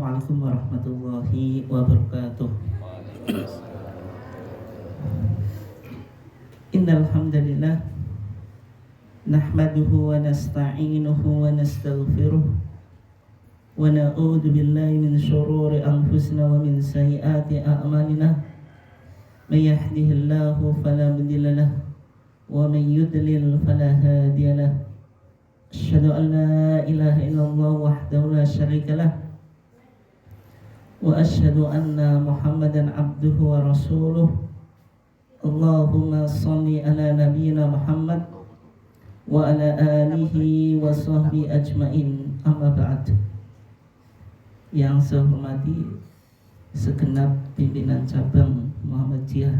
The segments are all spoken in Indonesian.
Assalamualaikum warahmatullahi wabarakatuh. Innal hamdalillah nahmaduhu wa nasta'inuhu wa nastaghfiruh wa na'udzu billahi min syururi anfusina wa min sayyiati a'malina. May yahdihillahu fala mudilla lahu wa may yudlil fala hadiya lahu. Asyhadu an la ilaha illallah wahdahu la syarika lah wa asyhadu anna Muhammadan abduhu wa rasuluh. Allahumma shalli ala nabiyyina Muhammad wa ala alihi wa sahbihi ajmain. Amma ba'd. Yang saya hormati segenap pimpinan cabang Muhammadiyah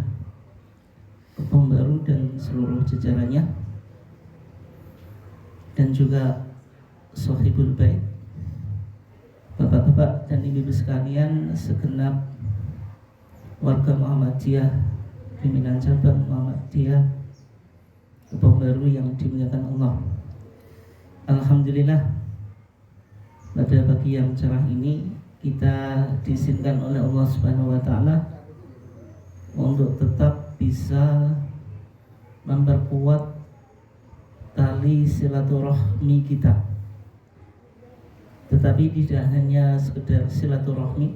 Pekanbaru dan seluruh jajarannya, dan juga Sohibul Bait, bapak-bapak dan ibu-ibu sekalian, segenap warga Muhammadiyah, pimpinan cabang Muhammadiyah Pekanbaru yang dimuliakan Allah. Alhamdulillah, pada pagi yang cerah ini kita diizinkan oleh Allah Subhanahu wa taala untuk tetap bisa memperkuat tali silaturahmi kita. Tetapi tidak hanya sekedar silaturahmi,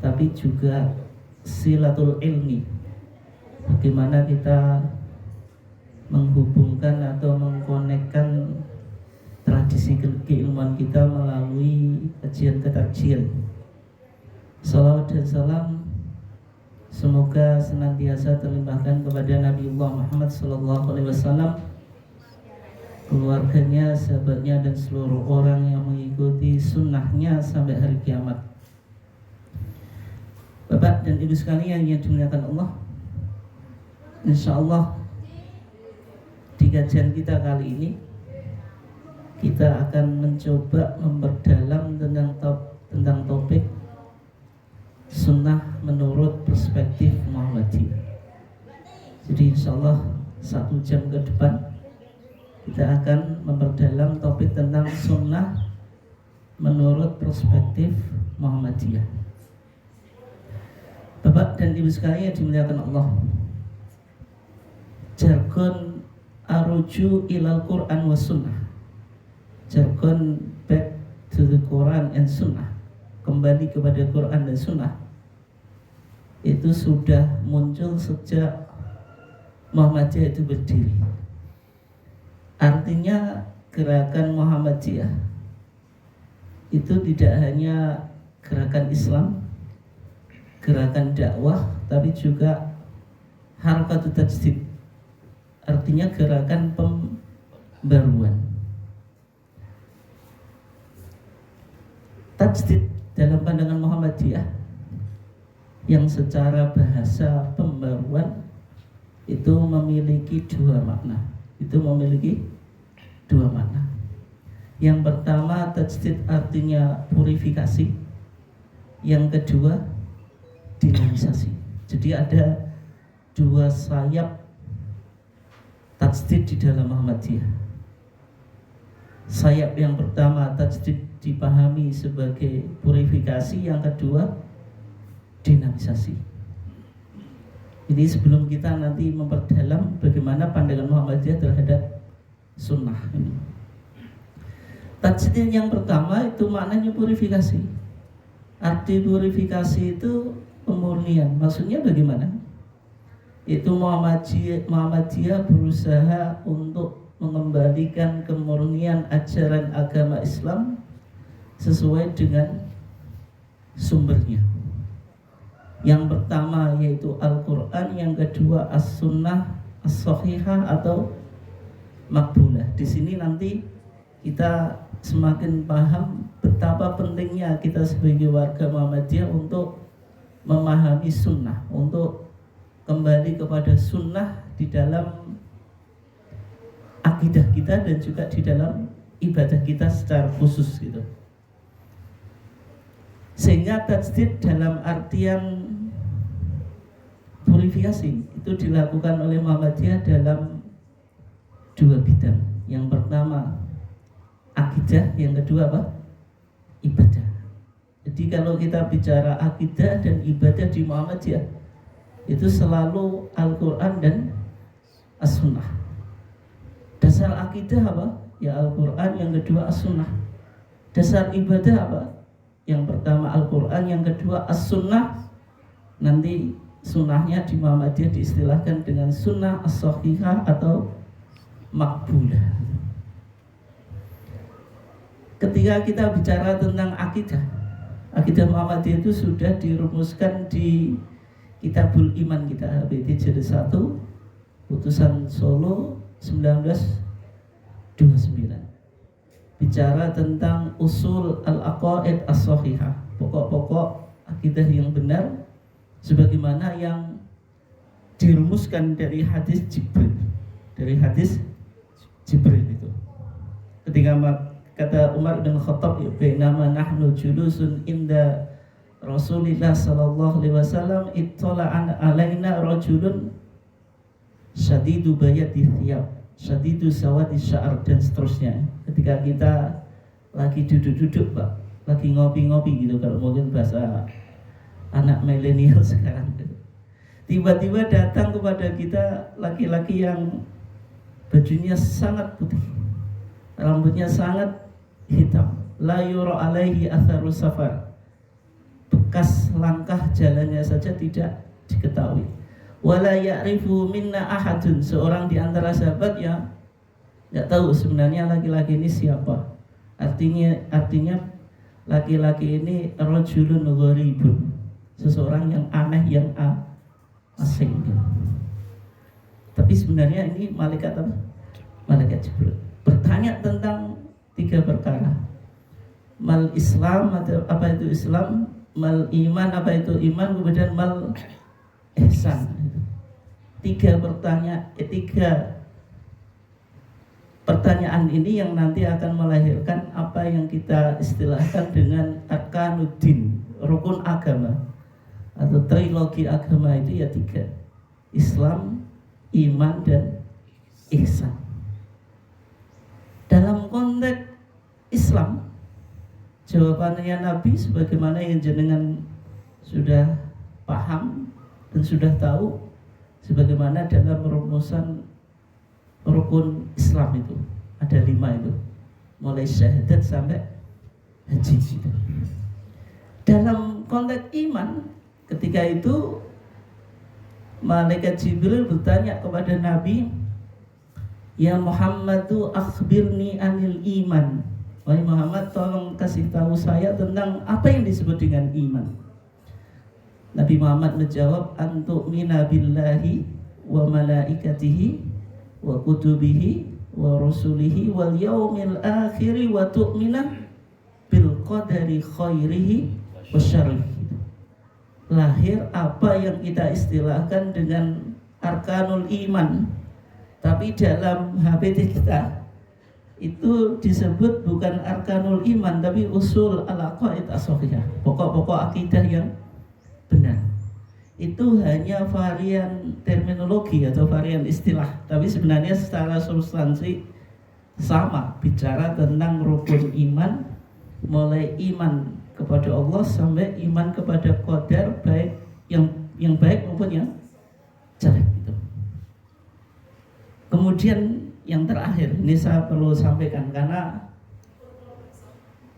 tapi juga silatul ilmi. Bagaimana kita menghubungkan atau mengkonekkan tradisi keilmuan kita melalui kajian-kajian. Salawat dan salam semoga senantiasa terlimpahkan kepada Nabiullah Muhammad SAW, keluarganya, sahabatnya, dan seluruh orang yang mengikuti sunnahnya sampai hari kiamat. Bapak dan ibu sekalian yang dimuliakan Allah, insya Allah di kajian kita kali ini kita akan mencoba memperdalam tentang topik sunnah menurut perspektif Muhammadiyah. Jadi insya Allah 1 jam ke depan kita akan memperdalam topik tentang sunnah menurut perspektif Muhammadiyah. Bapak dan ibu sekalian dimuliakan Allah, jargon aruju ilal Quran wa sunnah, jargon back to the Quran and sunnah, kembali kepada Quran dan sunnah, itu sudah muncul sejak Muhammadiyah itu berdiri. Artinya gerakan Muhammadiyah itu tidak hanya gerakan Islam, gerakan dakwah, tapi juga harakatut tajdid, artinya gerakan pembaruan. Tajdid dalam pandangan Muhammadiyah yang secara bahasa pembaruan itu memiliki dua makna. Yang pertama, tajdid artinya purifikasi. Yang kedua, dinamisasi. Jadi ada dua sayap tajdid di dalam Muhammadiyah. Sayap yang pertama, tajdid dipahami sebagai purifikasi. Yang kedua, dinamisasi. Ini sebelum kita nanti memperdalam bagaimana pandangan Muhammadiyah terhadap sunnah ini. Tajdid yang pertama itu maknanya purifikasi. Arti purifikasi itu pemurnian. Maksudnya bagaimana? Itu Muhammadiyah berusaha untuk mengembalikan kemurnian ajaran agama Islam sesuai dengan sumbernya. Yang pertama yaitu Al-Quran, yang kedua As-Sunnah As-Sahihah atau Makbulah. Di sini nanti kita semakin paham betapa pentingnya kita sebagai warga Muhammadiyah untuk memahami sunnah, untuk kembali kepada sunnah di dalam akidah kita dan juga di dalam ibadah kita secara khusus gitu. Sehingga tajdid dalam artian purifikasi itu dilakukan oleh Muhammadiyah dalam dua bidang. Yang pertama akidah, yang kedua apa? Ibadah. Jadi kalau kita bicara akidah dan ibadah di Muhammadiyah, itu selalu Al-Quran dan As-Sunnah. Dasar akidah apa? Ya Al-Quran, yang kedua As-Sunnah. Dasar ibadah apa? Yang pertama Al-Quran, yang kedua As-Sunnah. Nanti sunnahnya di Muhammadiyah diistilahkan dengan sunnah as-sahihah atau makbulah. Ketika kita bicara tentang akidah Muhammadiyah itu sudah dirumuskan di Kitabul Iman kita, HBT Jilid 1, Putusan Solo 1929. Bicara tentang usul al-aqaid as-sahihah, pokok-pokok akidah yang benar sebagaimana yang dirumuskan dari hadis Jibril. Dari hadis Jibril itu. Ketika kata Umar bin Khattab, "Bainama nahnu julusun inda Rasulillah sallallahu alaihi wasallam, ittala'an alaina rajulun syadidu bayati thiyab, syadidu sawadi sya'ar," dan seterusnya. Ketika kita lagi duduk-duduk, Pak, lagi ngopi-ngopi gitu kalau mungkin bahasa anak milenial sekarang, tiba-tiba datang kepada kita laki-laki yang bajunya sangat putih, rambutnya sangat hitam, la yura alaihi atharus safar, bekas langkah jalannya saja tidak diketahui, wala ya'rifu minna ahadun, seorang di antara sahabat yang tidak tahu sebenarnya laki-laki ini siapa. Artinya laki-laki ini rajulun gharibun, seseorang yang aneh, yang asing. Tapi sebenarnya ini malaikat apa? Malaikat Jibril. Bertanya tentang 3 perkara. Mal Islam, apa itu Islam? Mal iman, apa itu iman? Kemudian mal ihsan. 3 pertanyaan ini yang nanti akan melahirkan apa yang kita istilahkan dengan arkanuddin, rukun agama atau trilogi agama itu ya 3: Islam, iman, dan ihsan. Dalam konteks Islam, jawabannya Nabi sebagaimana yang jenengan sudah paham dan sudah tahu, sebagaimana dalam rumusan rukun Islam itu ada 5 itu, mulai syahadat sampai haji. Dalam konteks iman, ketika itu malaikat Jibril bertanya kepada Nabi, "Ya Muhammadu akhbirni anil iman." Wahai Muhammad, tolong kasih tahu saya tentang apa yang disebut dengan iman. Nabi Muhammad menjawab, "Antu'mina billahi wa malaikatihi wa kutubihi wa rusulihi wal yaumil akhiri wa tu'mina bil qadari khairihi wa syarrihi." Lahir apa yang kita istilahkan dengan arkanul iman, tapi dalam HPT kita itu disebut bukan arkanul iman, tapi usul al-aqaid as-sahihah, pokok-pokok akidah yang benar. Itu hanya varian terminologi atau varian istilah, tapi sebenarnya secara substansi sama, bicara tentang rukun iman, mulai iman kepada Allah sampai iman kepada qadar, baik yang baik maupun yang jelek gitu. Kemudian yang terakhir ini saya perlu sampaikan, karena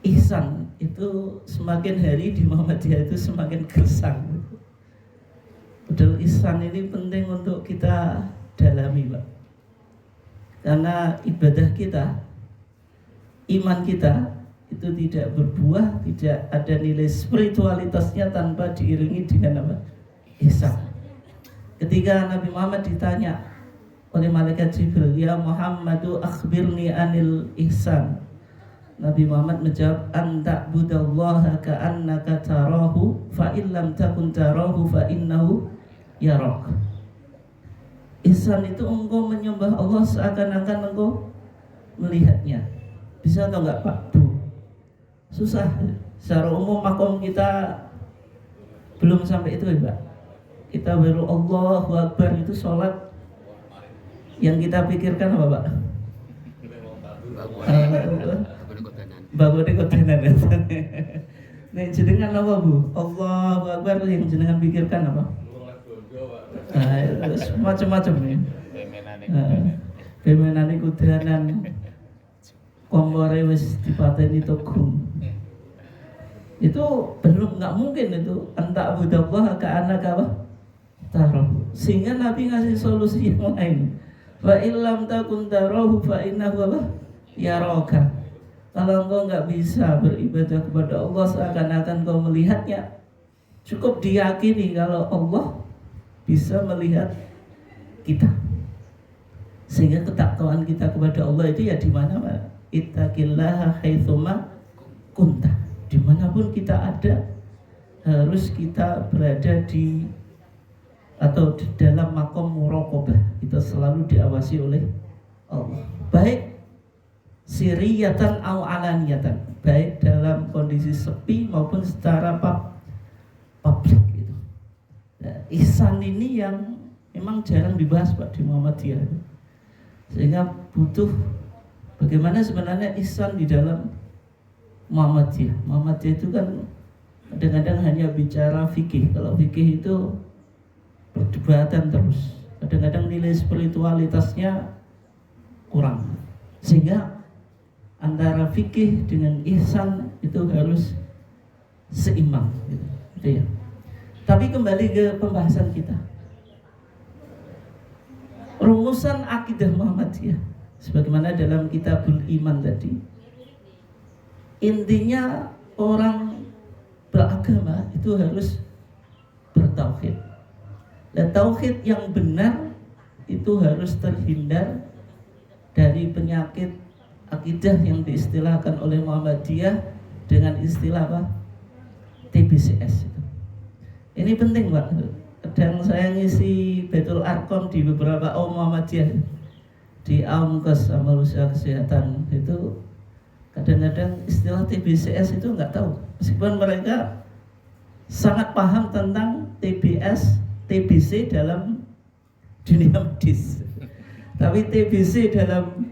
ihsan itu semakin hari di Muhammadiyah itu semakin gersang. Padahal ihsan ini penting untuk kita dalami, Pak. Karena ibadah kita, iman kita itu tidak berbuah, tidak ada nilai spiritualitasnya tanpa diiringi dengan apa? Ihsan. Ketika Nabi Muhammad ditanya oleh malaikat Jibril, "Ya Muhammadu akhbirni anil ihsan." Nabi Muhammad menjawab, "Anta budallaha ka'annaka tarahu, fa illam takun tarahu fa innahu yarak." Ihsan itu engkau menyembah Allah seakan-akan engkau melihatnya. Bisa atau enggak, Pak? Susah. Secara umum makom kita belum sampai itu, Pak. Kita baru Allahu Akbar itu sholat, yang kita pikirkan apa, Pak? Bangun kotanan. Nek jenengan apa Bu? Allahu Akbar yang jenengan pikirkan apa? Macam-macam nih. Pemenane kudanan kompore wis dipateni togung. Itu belum, nggak mungkin itu anta budallah ka anak apa? Taruh. Sehingga Nabi ngasih solusi yang lain. Wa illam takun tarahu fa innahu apa? Yaraka. Kalau engkau nggak bisa beribadah kepada Allah seakan-akan kau melihatnya, cukup diyakini kalau Allah bisa melihat kita. Sehingga ketakwaan kita kepada Allah itu ya di mana, ittaqillaha haitsuma kunta. Dimanapun kita ada, harus kita berada di atau di dalam makom muraqabah. Kita selalu diawasi oleh Allah. Baik siriyatan au alaniyatan, baik dalam kondisi sepi maupun secara publik gitu. Nah, ihsan ini yang memang jarang dibahas Pak di Muhammadiyah, sehingga butuh bagaimana sebenarnya ihsan di dalam Muhammadiyah. Muhammadiyah itu kan kadang-kadang hanya bicara fikih. Kalau fikih itu perdebatan terus, kadang-kadang nilai spiritualitasnya kurang, sehingga antara fikih dengan ihsan itu harus seimbang gitu ya. Tapi kembali ke pembahasan kita, rumusan akidah Muhammadiyah sebagaimana dalam Kitabul Iman tadi, intinya orang beragama itu harus bertauhid. Dan tauhid yang benar itu harus terhindar dari penyakit akidah yang diistilahkan oleh Muhammadiyah dengan istilah apa? TBCS. Ini penting Pak. Kadang saya ngisi Baitul Arqam di beberapa Muhammadiyah, di Amkes Amal Usaha Kesehatan itu kadang-kadang istilah TBCS itu nggak tahu, meskipun mereka sangat paham tentang TBC dalam dunia medis, tapi TBC dalam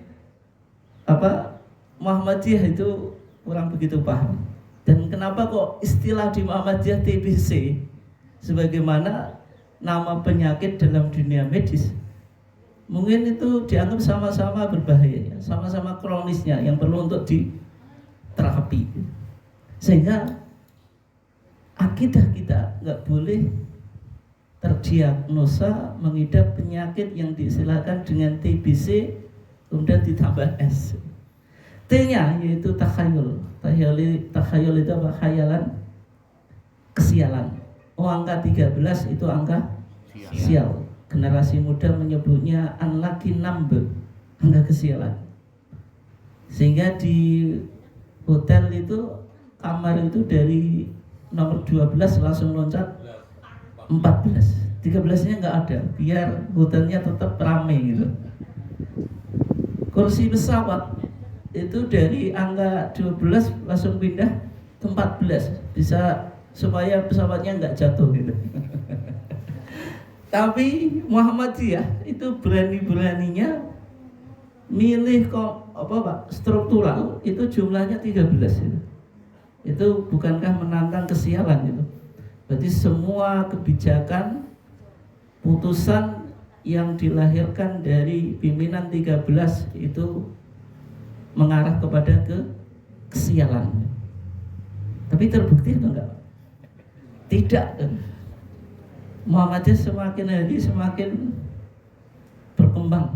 Muhammadiyah itu kurang begitu paham. Dan kenapa kok istilah di Muhammadiyah TBC sebagaimana nama penyakit dalam dunia medis? Mungkin itu dianggap sama-sama berbahaya, sama-sama kronisnya yang perlu untuk diterapi. Sehingga akidah kita nggak boleh terdiagnosa mengidap penyakit yang diistilahkan dengan TBC kemudian ditambah S. T-nya yaitu takhayul. Takhayul itu apa? Khayalan, kesialan. Angka 13 itu angka sial. Generasi muda menyebutnya unlucky number, angka kesialan. Sehingga di hotel itu kamar itu dari nomor 12 langsung loncat 14. 13-nya nggak ada, biar hotelnya tetap ramai gitu. Kursi pesawat itu dari angka 12 langsung pindah ke 14, bisa supaya pesawatnya nggak jatuh gitu. Tapi Muhammadiyah itu berani-beraninya milih struktural itu jumlahnya 13 itu. Itu bukankah menantang kesialan gitu. Berarti semua kebijakan putusan yang dilahirkan dari pimpinan 13 itu mengarah kepada kesialan. Tapi terbukti atau enggak? Tidak. Muhammadiyah semakin hari semakin berkembang.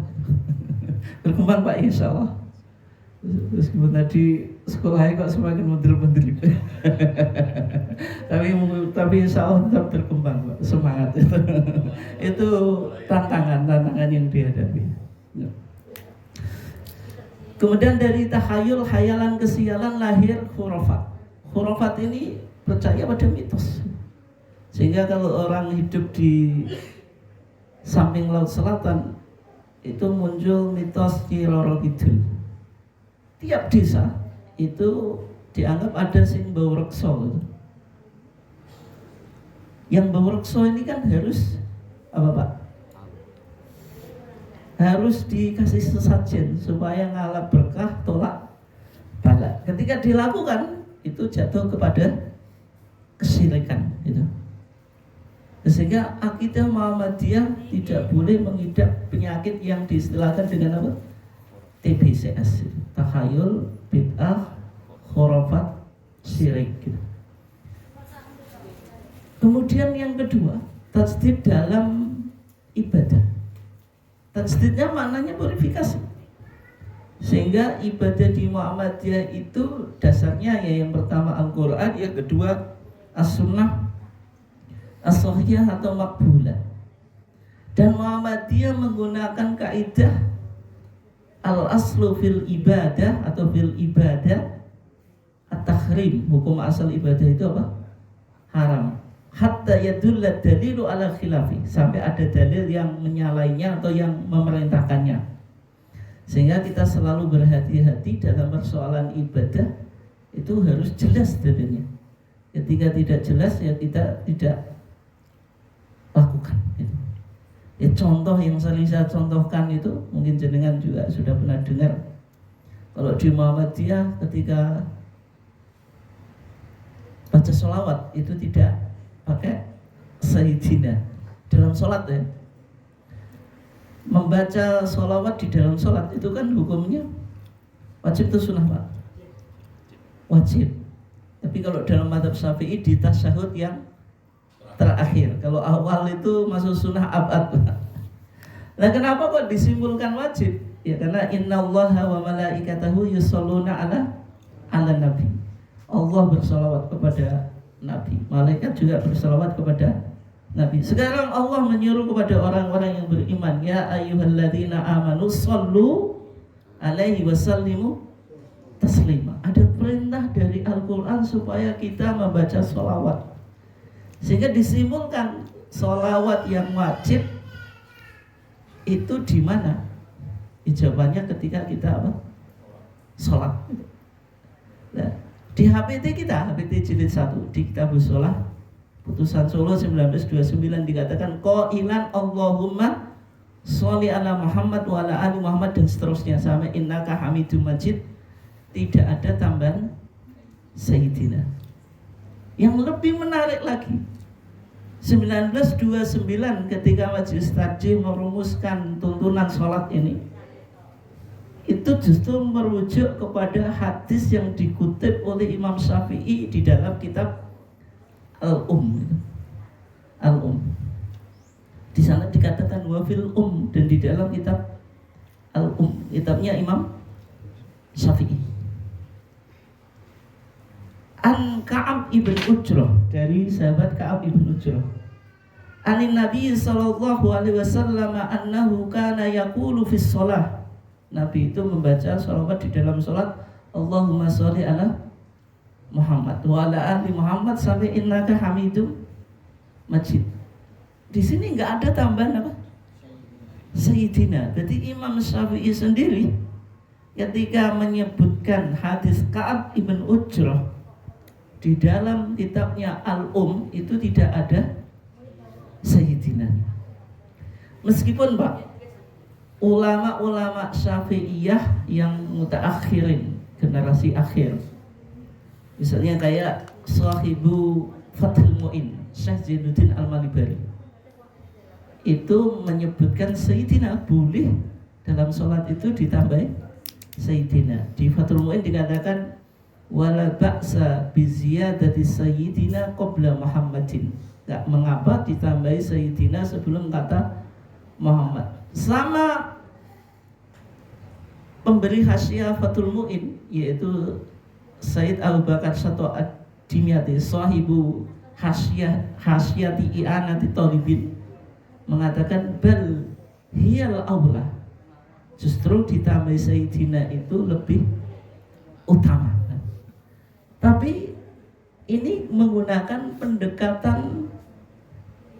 Berkembang Pak, insya Allah. Meskipun tadi sekolahnya kok semakin mundur-mundur. tapi insya Allah tetap berkembang Pak. Semangat itu. Itu tantangan yang dihadapi. Kemudian dari takhayul, khayalan, kesialan lahir khurafat. Khurafat ini percaya pada mitos. Sehingga kalau orang hidup di samping laut selatan itu muncul mitos Nyi Roro Kidul. Tiap desa itu dianggap ada sing bau rekso. Yang bau rekso ini kan harus apa Pak? Harus dikasih sesajen supaya ngalap berkah, tolak bala. Ketika dilakukan itu jatuh kepada kesyirikan itu. Sehingga akidah Muhammadiyah tidak boleh mengidap penyakit yang diistilahkan dengan apa? TBCS, takhayul, bid'ah, khurafat, syirik gitu. Kemudian yang kedua, tajdid dalam ibadah. Tajdidnya maknanya purifikasi. Sehingga ibadah di Muhammadiyah itu dasarnya ya yang pertama Al-Quran, yang kedua As-Sunnah As-Sahihah atau Makbulah. Dan Muhammadiyah menggunakan kaidah al-aslu fil ibadah atau fil ibadah at-tahrim. Hukum asal ibadah itu apa? Haram. Hatta yadulla dalilu ala khilafi, sampai ada dalil yang menyalainya atau yang memerintahkannya. Sehingga kita selalu berhati-hati dalam persoalan ibadah, itu harus jelas dalilnya. Ketika tidak jelas ya kita tidak lakukan gitu. Ya, contoh yang sering saya contohkan itu mungkin jenengan juga sudah pernah dengar. Kalau di Muhammadiyah ketika baca sholawat itu tidak pakai sayyidina dalam sholat ya. Membaca sholawat di dalam sholat itu kan hukumnya wajib atau sunnah Pak? Wajib. Tapi kalau dalam mazhab Syafi'i di tasyahud yang terakhir. Kalau awal itu masuk sunnah abad. Nah kenapa kok disimpulkan wajib? Ya karena innallaha wa malaikatahu yusholluna ala nabi. Allah bersalawat kepada nabi. Malaikat juga bersalawat kepada nabi. Sekarang Allah menyuruh kepada orang-orang yang beriman, ya ayyuhalladzina amanu shollu alaihi wasallimu taslima. Ada perintah dari Al-Quran supaya kita membaca sholawat. Sehingga disimpulkan sholawat yang wajib itu di mana? Jawabannya ketika kita apa? Sholat. Nah, di HPT kita, HPT jilid 1 di Kitabus Sholah Putusan Solo 1929 dikatakan qailan Allahumma sholli ala Muhammad wa ala ali Muhammad dan seterusnya sampai innaka hamidum majid, tidak ada tambahan sayyidina. Yang lebih menarik lagi 1929 ketika Majelis Tarjih merumuskan tuntunan sholat ini, itu justru merujuk kepada hadis yang dikutip oleh Imam Syafi'i di dalam kitab Al-Um. Di sana dikatakan wafil dan di dalam kitab Al-Um, kitabnya Imam Syafi'i. An Ka'ab ibn Ujrah, dari sahabat Ka'ab ibn Ujrah. Anin Nabi sallallahu alaihi wasallam annahu kana yaqulu fis shalah. Nabi itu membaca sholawat di dalam sholat, Allahumma sholli ala Muhammad wa ala ali Muhammad sampai innaka hamidum majid. Di sini nggak ada tambahan apa? Sayyidina. Berarti Imam Syafi'i sendiri ketika menyebutkan hadis Ka'ab ibn Ujrah di dalam kitabnya Al-Um itu tidak ada Sayyidina. Meskipun Pak, ulama-ulama Syafi'iyah yang mutaakhirin, generasi akhir, misalnya kayak Sahibu Fathul Mu'in, Syekh Zainuddin Al-Malibari, itu menyebutkan Sayyidina boleh dalam sholat itu ditambah Sayyidina. Di Fathul Mu'in dikatakan wala ba'sa bi ziyadati sayyidina qabla Muhammadin. Enggak mengapa ditambahi sayyidina sebelum kata Muhammad. Sama pemberi hasyiah Fathul Mu'in yaitu Sayyid Abu Bakar Syato Ad-Dimyati, sahibu hasyiyati i'anati talibin, mengatakan bal hiyal aula, justru ditambah sayyidina itu lebih utama. Tapi ini menggunakan pendekatan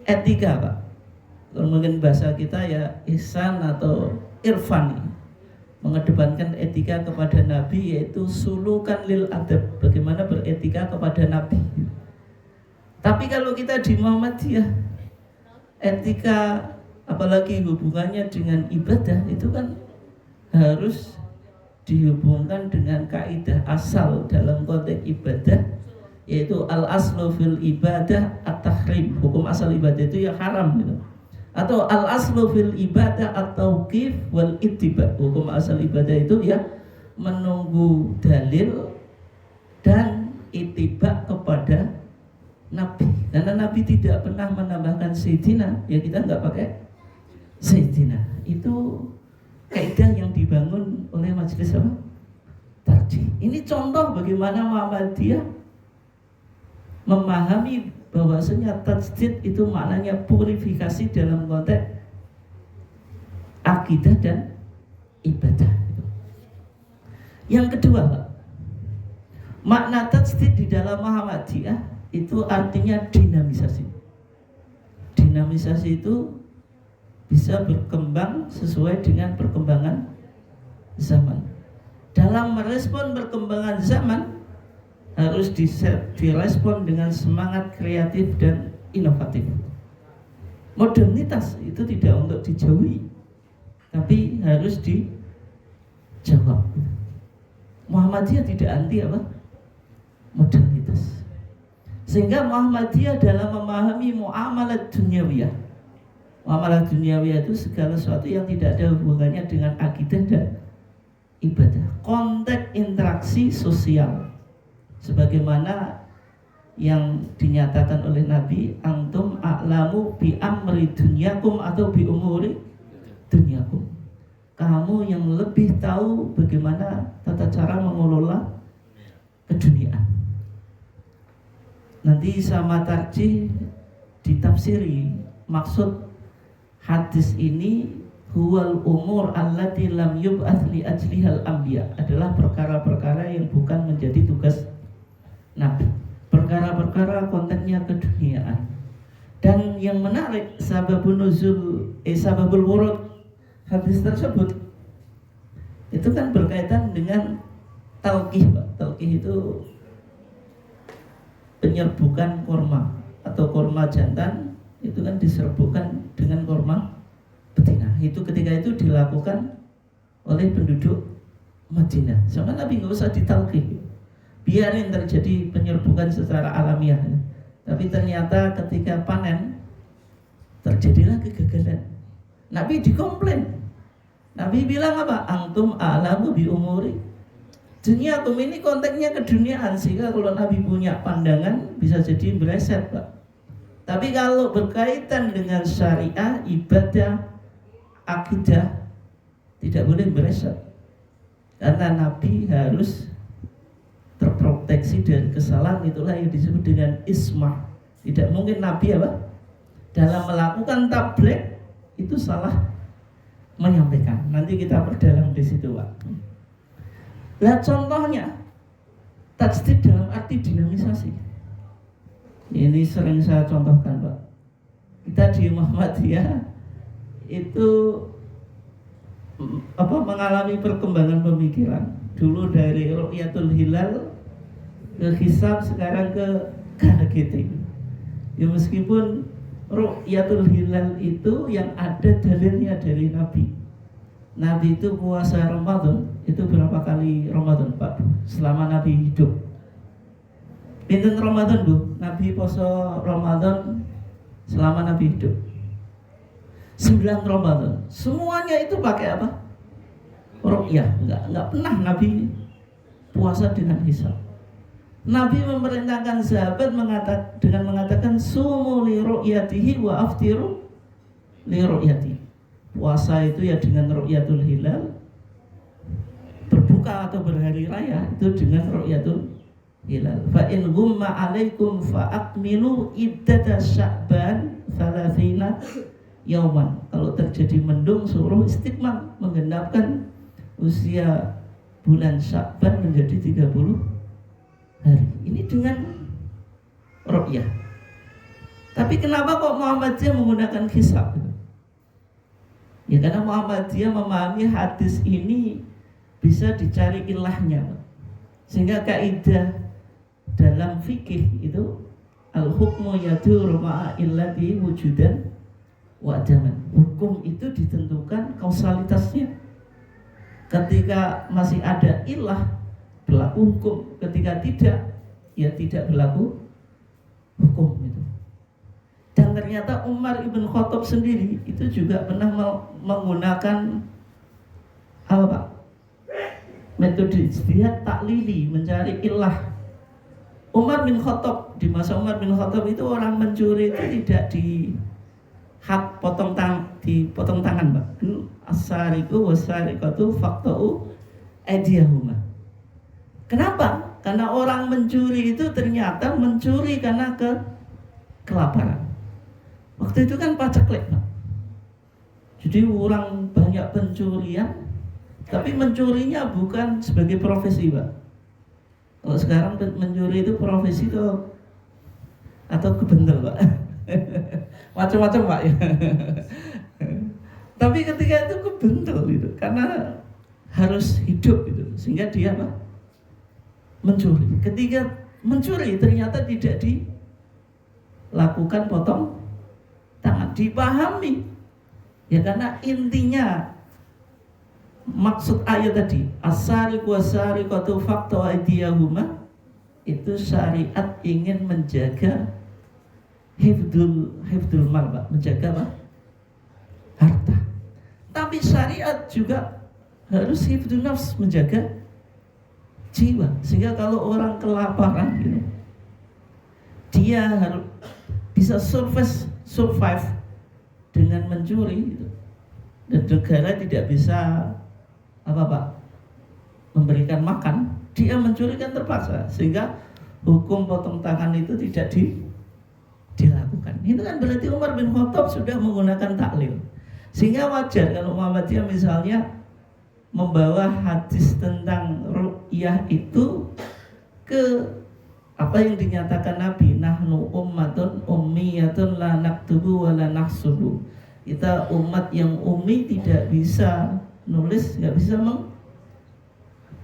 etika Pak. Kalau mungkin bahasa kita ya ihsan atau irfani, mengedepankan etika kepada Nabi, yaitu sulukan lil adab, bagaimana beretika kepada Nabi. Tapi kalau kita di Muhammadiyah, etika apalagi hubungannya dengan ibadah itu kan harus dihubungkan dengan kaidah asal dalam konteks ibadah, yaitu al-aslu fil ibadah at-tahrim, hukum asal ibadah itu ya haram gitu. Atau al-aslu fil ibadah at-tauqif wal ittiba, hukum asal ibadah itu ya menunggu dalil dan ittiba kepada Nabi. Karena Nabi tidak pernah menambahkan sayyidina, ya kita nggak pakai sayyidina. Itu kaidah yang dibangun oleh majelis apa? Tarjih. Ini contoh bagaimana Muhammadiyah memahami bahwasanya tajdid itu maknanya purifikasi dalam konteks akidah dan ibadah. Yang kedua, Pak, makna tajdid di dalam Muhammadiyah itu artinya dinamisasi. Dinamisasi itu bisa berkembang sesuai dengan perkembangan zaman. Dalam merespon perkembangan zaman harus direspon dengan semangat kreatif dan inovatif. Modernitas itu tidak untuk dijauhi, tapi harus dijawab. Muhammadiyah tidak anti apa? Modernitas. Sehingga Muhammadiyah dalam memahami muamalah duniawiyah, muamalah duniawiyah itu segala sesuatu yang tidak ada hubungannya dengan akidah dan ibadah, konteks interaksi sosial, sebagaimana yang dinyatakan oleh Nabi, antum a'lamu bi amri dunyakum atau bi umuri dunyakum, kamu yang lebih tahu bagaimana tata cara mengelola keduniaan. Nanti sama tarjih ditafsiri, maksud hadis ini huwal umur allati lam yub'ats li ajlihal anbiya, adalah perkara-perkara yang bukan menjadi tugas Nabi, perkara-perkara konteksnya keduniaan. Dan yang menarik, sababul nuzul sababul wurud hadis tersebut itu kan berkaitan dengan talqih, Pak. Talqih itu penyerbukan korma atau korma jantan itu kan diserbukan dengan korma betina. Itu ketika itu dilakukan oleh penduduk Madinah. Sama Nabi nggak usah ditalqih, biarin terjadi penyerbukan secara alamiah. Tapi ternyata ketika panen terjadilah kegagalan. Nabi dikomplain. Nabi bilang apa? Antum a'lamu bi umuri dunyakum, ini konteksnya keduniaan. Sehingga kalau Nabi punya pandangan bisa jadi meleset, Pak. Tapi kalau berkaitan dengan syariah, ibadah, akidah, tidak boleh meleset. Karena Nabi harus terproteksi dari kesalahan. Itulah yang disebut dengan ismah. Tidak mungkin Nabi apa? Dalam melakukan tabligh itu salah menyampaikan. Nanti kita perdalam di situ, Pak. Nah, contohnya tajdid dalam arti dinamisasi. Ini sering saya contohkan, Pak. Kita di Muhammadiyah itu mengalami perkembangan pemikiran. Dulu dari ru'yatul hilal ke hisab, sekarang ke KHGT. Ya meskipun ru'yatul hilal itu yang ada dalilnya dari Nabi. Nabi itu puasa Ramadan itu berapa kali Ramadan, Pak? Selama Nabi hidup. Pinten Ramadan, Bu? Nabi puasa Ramadan selama Nabi hidup. 9 Ramadan. Semuanya itu pakai apa? Ru'yah. Enggak pernah Nabi puasa dengan hisab. Nabi memerintahkan sahabat dengan mengatakan sumu li ru'yatihi wa aftiru li ru'yatihi. Puasa itu ya dengan ru'yatul hilal, berbuka atau berhari raya itu dengan ru'yatul hilal. Fa in ghumma 'alaikum fa akmilu iddata Sya'ban 30 yauman. Kalau terjadi mendung, suruh istiqmal menggenapkan usia bulan Sya'ban menjadi 30 hari. Ini dengan ru'yah. Tapi kenapa kok Muhammadiyah menggunakan hisab? Ya karena Muhammadiyah memahami hadis ini bisa dicari ilahnya. Sehingga kaidah dalam fikih itu al-hukmu yadur ma'a illati wujudan wa adaman. Hukum itu ditentukan kausalitasnya. Ketika masih ada ilah berlaku hukum, ketika tidak ya tidak berlaku hukum itu. Dan ternyata Umar ibn Khattab sendiri itu juga pernah menggunakan apa Pak? Metode ijtihad taklili, mencari ilah. Umar bin Khattab, di masa Umar bin Khattab itu orang mencuri itu tidak dipotong tangan Pak. As-sariqu was-sariqatu faqta'u aydiyahuma. Kenapa? Karena orang mencuri itu ternyata mencuri karena kelaparan. Waktu itu kan paceklik Pak. Jadi orang banyak pencurian, tapi mencurinya bukan sebagai profesi Pak. Kalau sekarang mencuri itu profesi itu atau kebentel Pak. Macam-macam Pak ya. Tapi ketika itu kebentel itu karena harus hidup itu, sehingga dia apa? Mencuri. Ketika mencuri ternyata tidak dilakukan potong tangan, dipahami ya, karena intinya maksud ayat tadi as-sariqu was-sariqatu faqtu aydiyahuma, itu syariat ingin menjaga hifdzul mal Pak, menjaga apa? Harta. Tapi syariat juga harus hifdzun nafs, menjaga jiwa. Sehingga kalau orang kelaparan gitu, dia harus bisa survive dengan mencuri gitu. Dan negara tidak bisa apa Pak, memberikan makan, dia mencuri kan terpaksa, sehingga hukum potong tangan itu tidak dilakukan. Itu kan berarti Umar bin Khattab sudah menggunakan taklil. Sehingga wajar kalau Muhammadiyah misalnya membawa hadis tentang ru'yah itu ke apa yang dinyatakan Nabi, nahnu ummatun ummiyatun la naktubu wa la nahsubu. Kita umat yang ummi, tidak bisa nulis, nggak bisa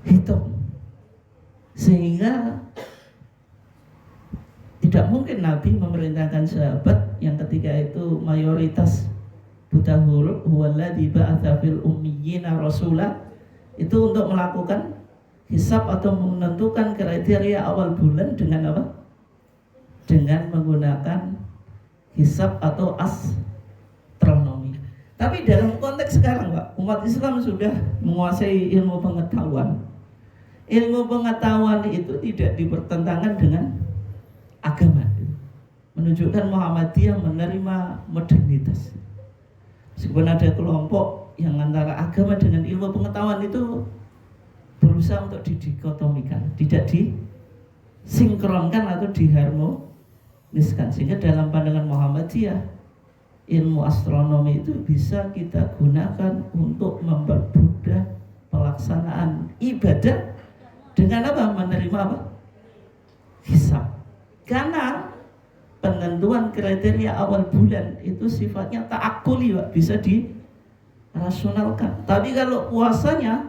menghitung. Sehingga tidak mungkin Nabi memerintahkan sahabat yang ketika itu mayoritas buta huruf, huwaladzi ba'atsa fil ummiyina rasula, itu untuk melakukan hisab atau menentukan kriteria awal bulan dengan apa? Dengan menggunakan hisab atau astronomi. Tapi dalam konteks sekarang Pak, umat Islam sudah menguasai ilmu pengetahuan. Ilmu pengetahuan itu tidak dipertentangan dengan agama. Menunjukkan Muhammadiyah menerima modernitas. Meskipun ada kelompok yang antara agama dengan ilmu pengetahuan itu berusaha untuk didikotomikan, tidak disinkronkan atau diharmoniskan. Sehingga dalam pandangan Muhammadiyah, ilmu astronomi itu bisa kita gunakan untuk mempermudah pelaksanaan ibadah dengan apa? Menerima apa? Hisab. Karena penentuan kriteria awal bulan itu sifatnya ta'akuli Pak, bisa dirasionalkan. Tapi kalau puasanya,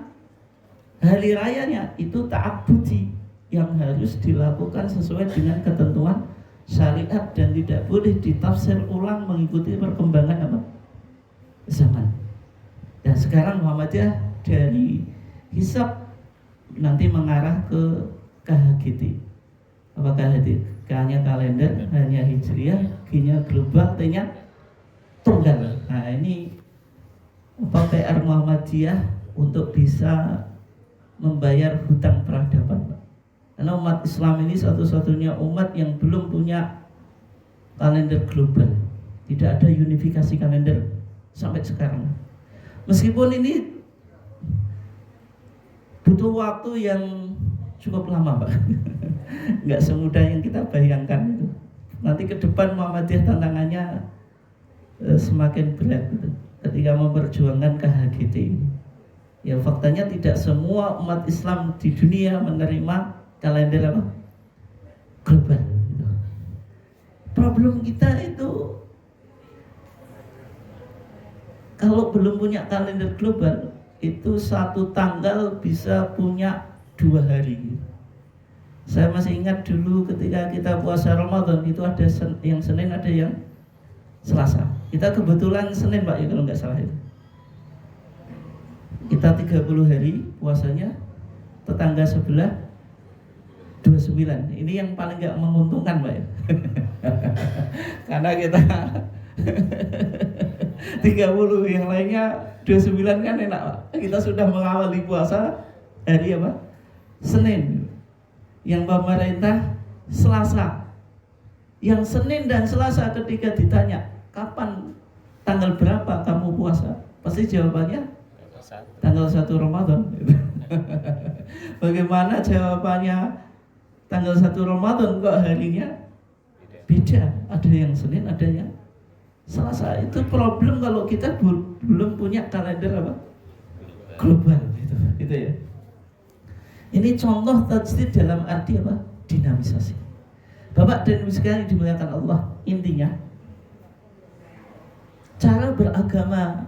hari rayanya itu ta'abudi, yang harus dilakukan sesuai dengan ketentuan syariat dan tidak boleh ditafsir ulang mengikuti perkembangan apa? Zaman. Dan sekarang Muhammadiyah dari hisab nanti mengarah ke KHGT. Apa KHGT? K-nya kalender, hanya hijriah, G-nya global, T-nya tunggal. Nah ini apa PR Muhammadiyah untuk bisa membayar hutang peradaban. Karena umat Islam ini satu-satunya umat yang belum punya kalender global. Tidak ada unifikasi kalender sampai sekarang. Meskipun ini butuh waktu yang cukup lama Pak. Nggak semudah yang kita bayangkan itu. Nanti ke depan Muhammadiyah tantangannya semakin berat gitu, ketika memperjuangkan KHGT ini. Ya faktanya tidak semua umat Islam di dunia menerima kalender apa? Global gitu. Problem kita itu kalau belum punya kalender global, itu satu tanggal bisa punya 2 hari gitu. Saya masih ingat dulu ketika kita puasa Ramadan itu ada yang Senin, ada yang Selasa. Kita kebetulan Senin Pak ya kalau nggak salah itu. Kita 30 hari puasanya, tetangga sebelah 29. Ini yang paling gak menguntungkan, Pak. Karena kita 30, yang lainnya 29 kan enak, Pak. Kita sudah mengawali puasa hari apa? Senin. Yang pemerintah Selasa. Yang Senin dan Selasa ketika ditanya, kapan, tanggal berapa kamu puasa? Pasti jawabannya tanggal 1 Ramadan. Bagaimana jawabannya tanggal 1 Ramadan kok harinya beda? Ada yang Senin, ada yang Selasa. Itu problem kalau kita belum punya kalender apa? Global gitu ya. Ini contoh tajdid dalam arti apa? Dinamisasi. Bapak dan Ibu sekalian dimuliakan Allah, intinya cara beragama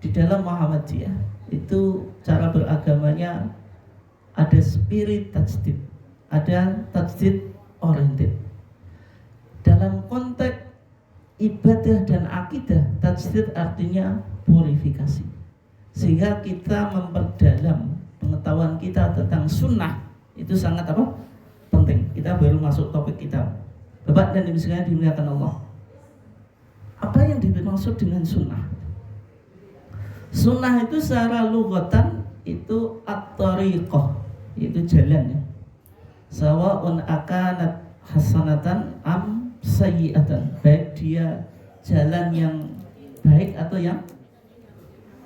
di dalam Muhammadiyah itu cara beragamanya ada spirit tajdid, ada tajdid oriented. Dalam konteks ibadah dan akidah, tajdid artinya purifikasi. Sehingga kita memperdalam pengetahuan kita tentang sunnah itu sangat apa? Penting. Kita baru masuk topik kita. Bapak dan Ibu sekalian dimuliakan Allah. Apa yang dimaksud dengan sunnah? Sunnah itu secara lughatan itu at-thariqah, itu jalan ya. Sawa'un akanat hasanatan am sayyi'atan, baik dia jalan yang baik atau yang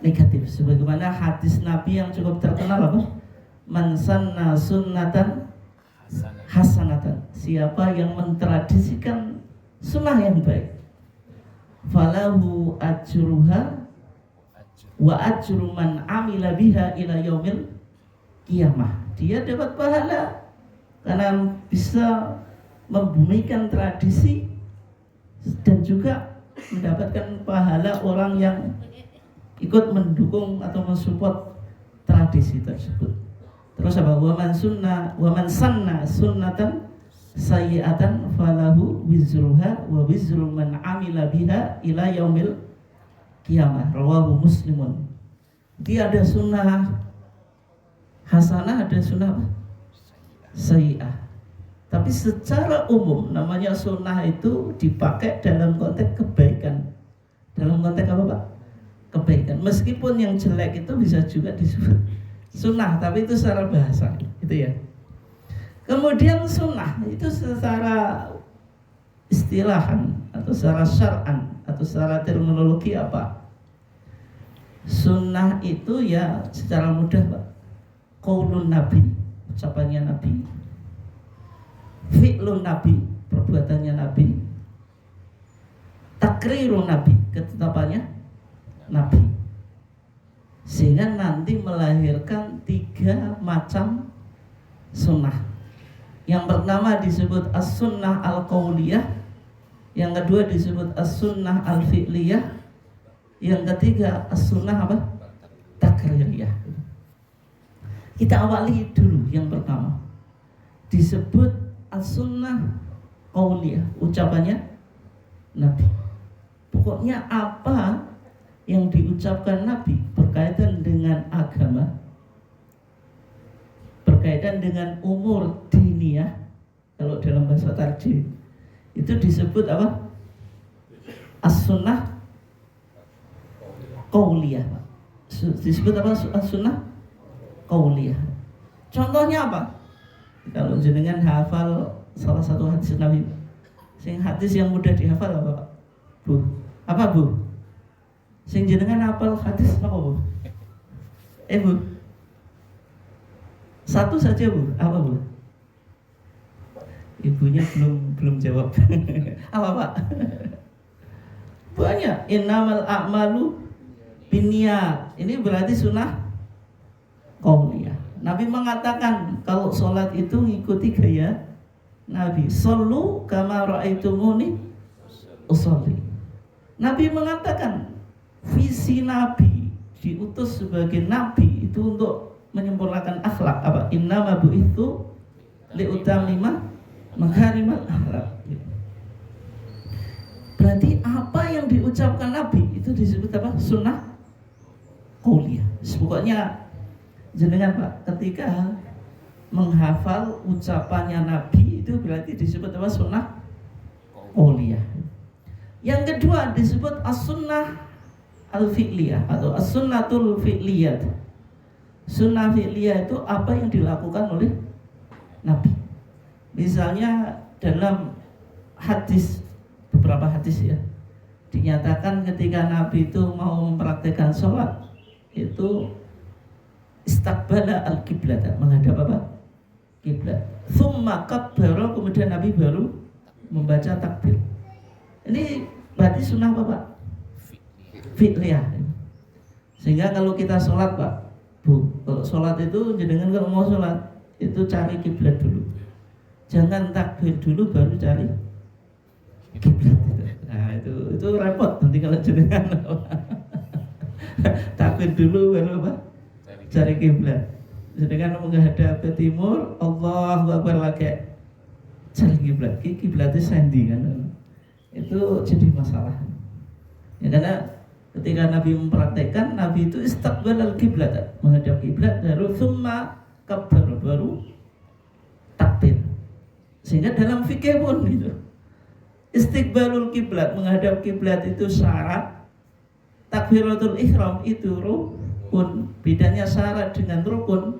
negatif. Sebagaimana hadis Nabi yang cukup terkenal apa? Man sanna sunnatan hasanatan, siapa yang mentradisikan sunnah yang baik, falahu ajruha wa ajru man amila biha ila yaumil qiyamah. Dia dapat pahala karena bisa membumikan tradisi dan juga mendapatkan pahala orang yang ikut mendukung atau mensupport tradisi tersebut. Terus apa? Wa man sanna sunnatan sayyi'atan falahu wizruha wa wizru man amila biha ila yaumil qiyamah. Rawahu Muslimun. Dia ada sunnah hasanah, ada sunnah apa? Sayyi'ah. Tapi secara umum namanya sunnah itu dipakai dalam konteks kebaikan. Dalam konteks apa, Pak? Kebaikan. Meskipun yang jelek itu bisa juga disebut sunnah, tapi itu secara bahasa, gitu ya. Kemudian sunnah itu secara istilahan atau secara syar'an atau secara terminologi apa? Sunnah itu ya secara mudah, Pak, qaulun Nabi, ucapannya Nabi, fi'lun Nabi, perbuatannya Nabi, takrirun Nabi, ketetapannya Nabi. Sehingga nanti melahirkan 3 macam sunnah. Yang pertama disebut as-sunnah al-qauliyah, yang kedua disebut as-sunnah al-fi'liyah, yang ketiga as-sunnah apa? Takririyah. Kita awali dulu yang pertama. Disebut as-sunnah qauliyah, ucapannya Nabi. Pokoknya apa yang diucapkan Nabi berkaitan dengan agama, berkaitan dengan umur diniyah, kalau dalam bahasa tarjih itu disebut apa? As-sunnah qauliyah. Disebut apa? As-sunnah qauliyah. Contohnya apa? Kalau jenengan hafal salah satu hadis Nabi, hadis yang mudah dihafal apa, Pak? Bu? Apa, Bu? Sing jenengan hafal hadis apa, Bu? Bu? Satu saja, Bu. Apa, Bu? Ibunya belum jawab. Apa, Pak? Banyak. Innamal a'malu binniyat. Ini berarti sunnah qauliyah. Nabi mengatakan kalau sholat itu ngikuti gaya Nabi. Shollu kama ra'aitumuni usolli. Nabi mengatakan visi Nabi diutus sebagai Nabi itu untuk menyempurnakan akhlak. Apa? Innama bu'itsu liutamima makarimal akhlak. Berarti apa yang diucapkan Nabi itu disebut apa? Sunnah qauliyah. Pokoknya jenengan, Pak, ketika menghafal ucapannya Nabi itu berarti disebut apa? Sunnah qauliyah. Yang kedua disebut as-sunnah al-fi'liyah atau as-sunnatul fi'liyah. Sunnah fi'liyah itu apa yang dilakukan oleh Nabi. Misalnya dalam hadis, beberapa hadis ya, dinyatakan ketika Nabi itu mau mempraktikkan sholat itu istaqbala al-qiblat, menghadap apa? Kiblat. Tsumma kabbara, kemudian Nabi baru membaca takbir. Ini berarti sunnah apa Pak? Fi'liyah. Sehingga kalau kita sholat Pak, Bu, kalau sholat itu jenengan kalau mau sholat itu cari kiblat dulu. Jangan takbir dulu baru cari kiblat. Nah itu repot nanti kalau jenengan takbir dulu baru apa? Cari kiblat. Sedangkan menghadap ke timur, Allahu Akbar lagi cari kiblat. Kiblatnya sandi kan. Itu jadi masalah. Ya karena ketika Nabi mempraktekkan, Nabi itu istaqbal al-qiblat, menghadap kiblat, baru summa kabbar, baru takbir. Sehingga dalam fikih pun gitu. Istiqbalul kiblat, menghadap kiblat itu syarat. Takbiratul ihram itu rukun. Bedanya syarat dengan rukun.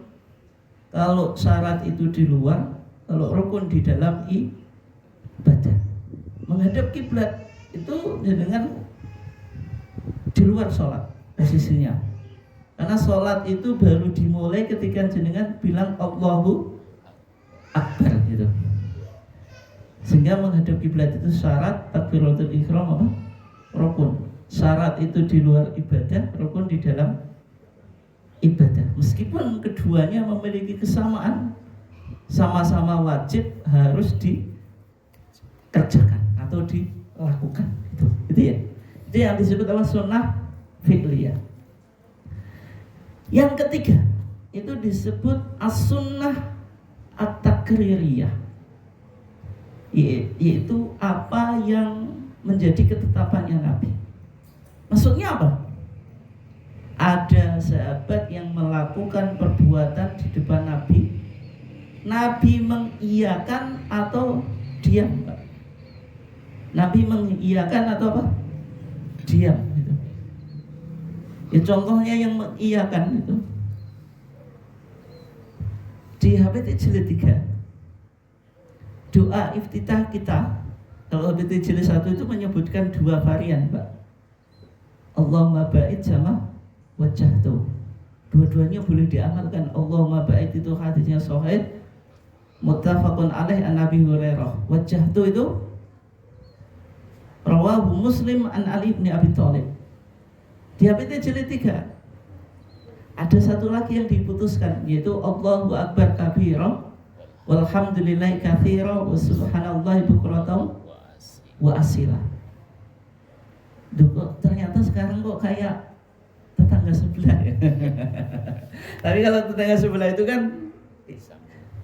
Kalau syarat itu di luar, kalau rukun di dalam ibadah. Menghadap kiblat itu dengan di luar sholat posisinya. Karena sholat itu baru dimulai ketika jenengan bilang Allahu Akbar gitu. Sehingga menghadap kiblat itu syarat, takbiratul ihram apa? Rukun. Syarat itu di luar ibadah, rukun di dalam ibadah. Meskipun keduanya memiliki kesamaan, sama-sama wajib harus dikerjakan atau dilakukan. Itu ya. Itu yang disebut apa? Sunnah fi'liyah. Yang ketiga itu disebut as-sunnah at-takririyah, yaitu apa yang menjadi ketetapannya Nabi. Maksudnya apa? Ada sahabat yang melakukan perbuatan di depan Nabi, Nabi mengiyakan atau diam, Pak? Nabi mengiyakan atau apa? Diam gitu. Ya contohnya yang mengiyakan itu di HPT jilid 3 doa iftitah kita. Kalau HPT jilid 1 itu menyebutkan 2 varian, Pak. Allahumma ba'id sama wajjahtu. Dua-duanya boleh diamalkan. Allahumma ba'id itu hadisnya sahih, muttafaqun alaih an Nabi Hurairah. Wajjahtu itu rawahu Muslim an Ali bin Abi Thalib. Di HPT jilid 3 ada satu lagi yang diputuskan, yaitu Allahu Akbar kabira walhamdulillahi katsira wa subhanallahi bukratan wa asila. Duh, ternyata sekarang kok kayak tetangga sebelah ya. Tapi kalau tetangga sebelah itu kan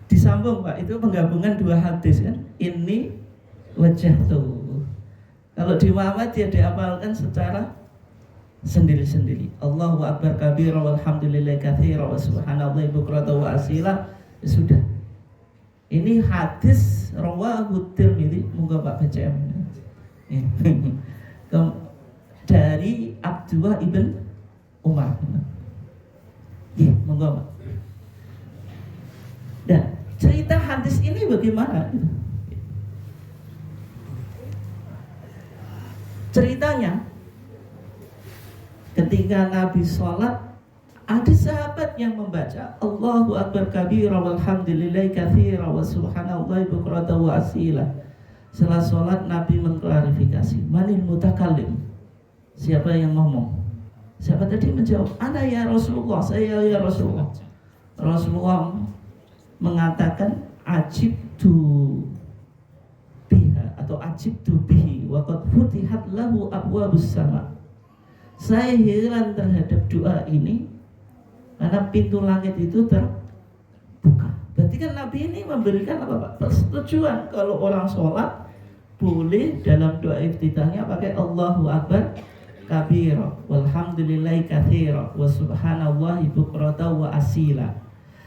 disambung Pak, itu penggabungan 2 hadis kan. Ini wajah tuh. Kalau di Muhammad dia diapalkan secara sendiri-sendiri. Allahu Akbar kabira walhamdulillahi katsira wa subhanallahi bukratan wa asila. Ya sudah. Ini hadis rawahu Tirmidzi, moga Pak BCM. Dari Abdullah ibn Umar. Ya, moga Pak. Dan cerita hadis ini bagaimana? Ceritanya ketika Nabi sholat, ada sahabat yang membaca Allahu Akbar kabira walhamdulillahi katsira wa subhanallahi bukratan wa asila. Setelah sholat Nabi mengklarifikasi, manil mutakallim, siapa yang ngomong? Siapa tadi menjawab, ana ya Rasulullah, saya ya Rasulullah. Rasulullah mengatakan ajibtu biha atau ajibtu bihi wa qad futihat lahu abwabus sama. Saya heran terhadap doa ini karena pintu langit itu terbuka. Berarti kan Nabi ini memberikan apa Pak? Persetujuan kalau orang sholat boleh dalam doa iftitahnya pakai Allahu Akbar kabira walhamdulillahi katsira wa subhanallahi bukratan wa asila.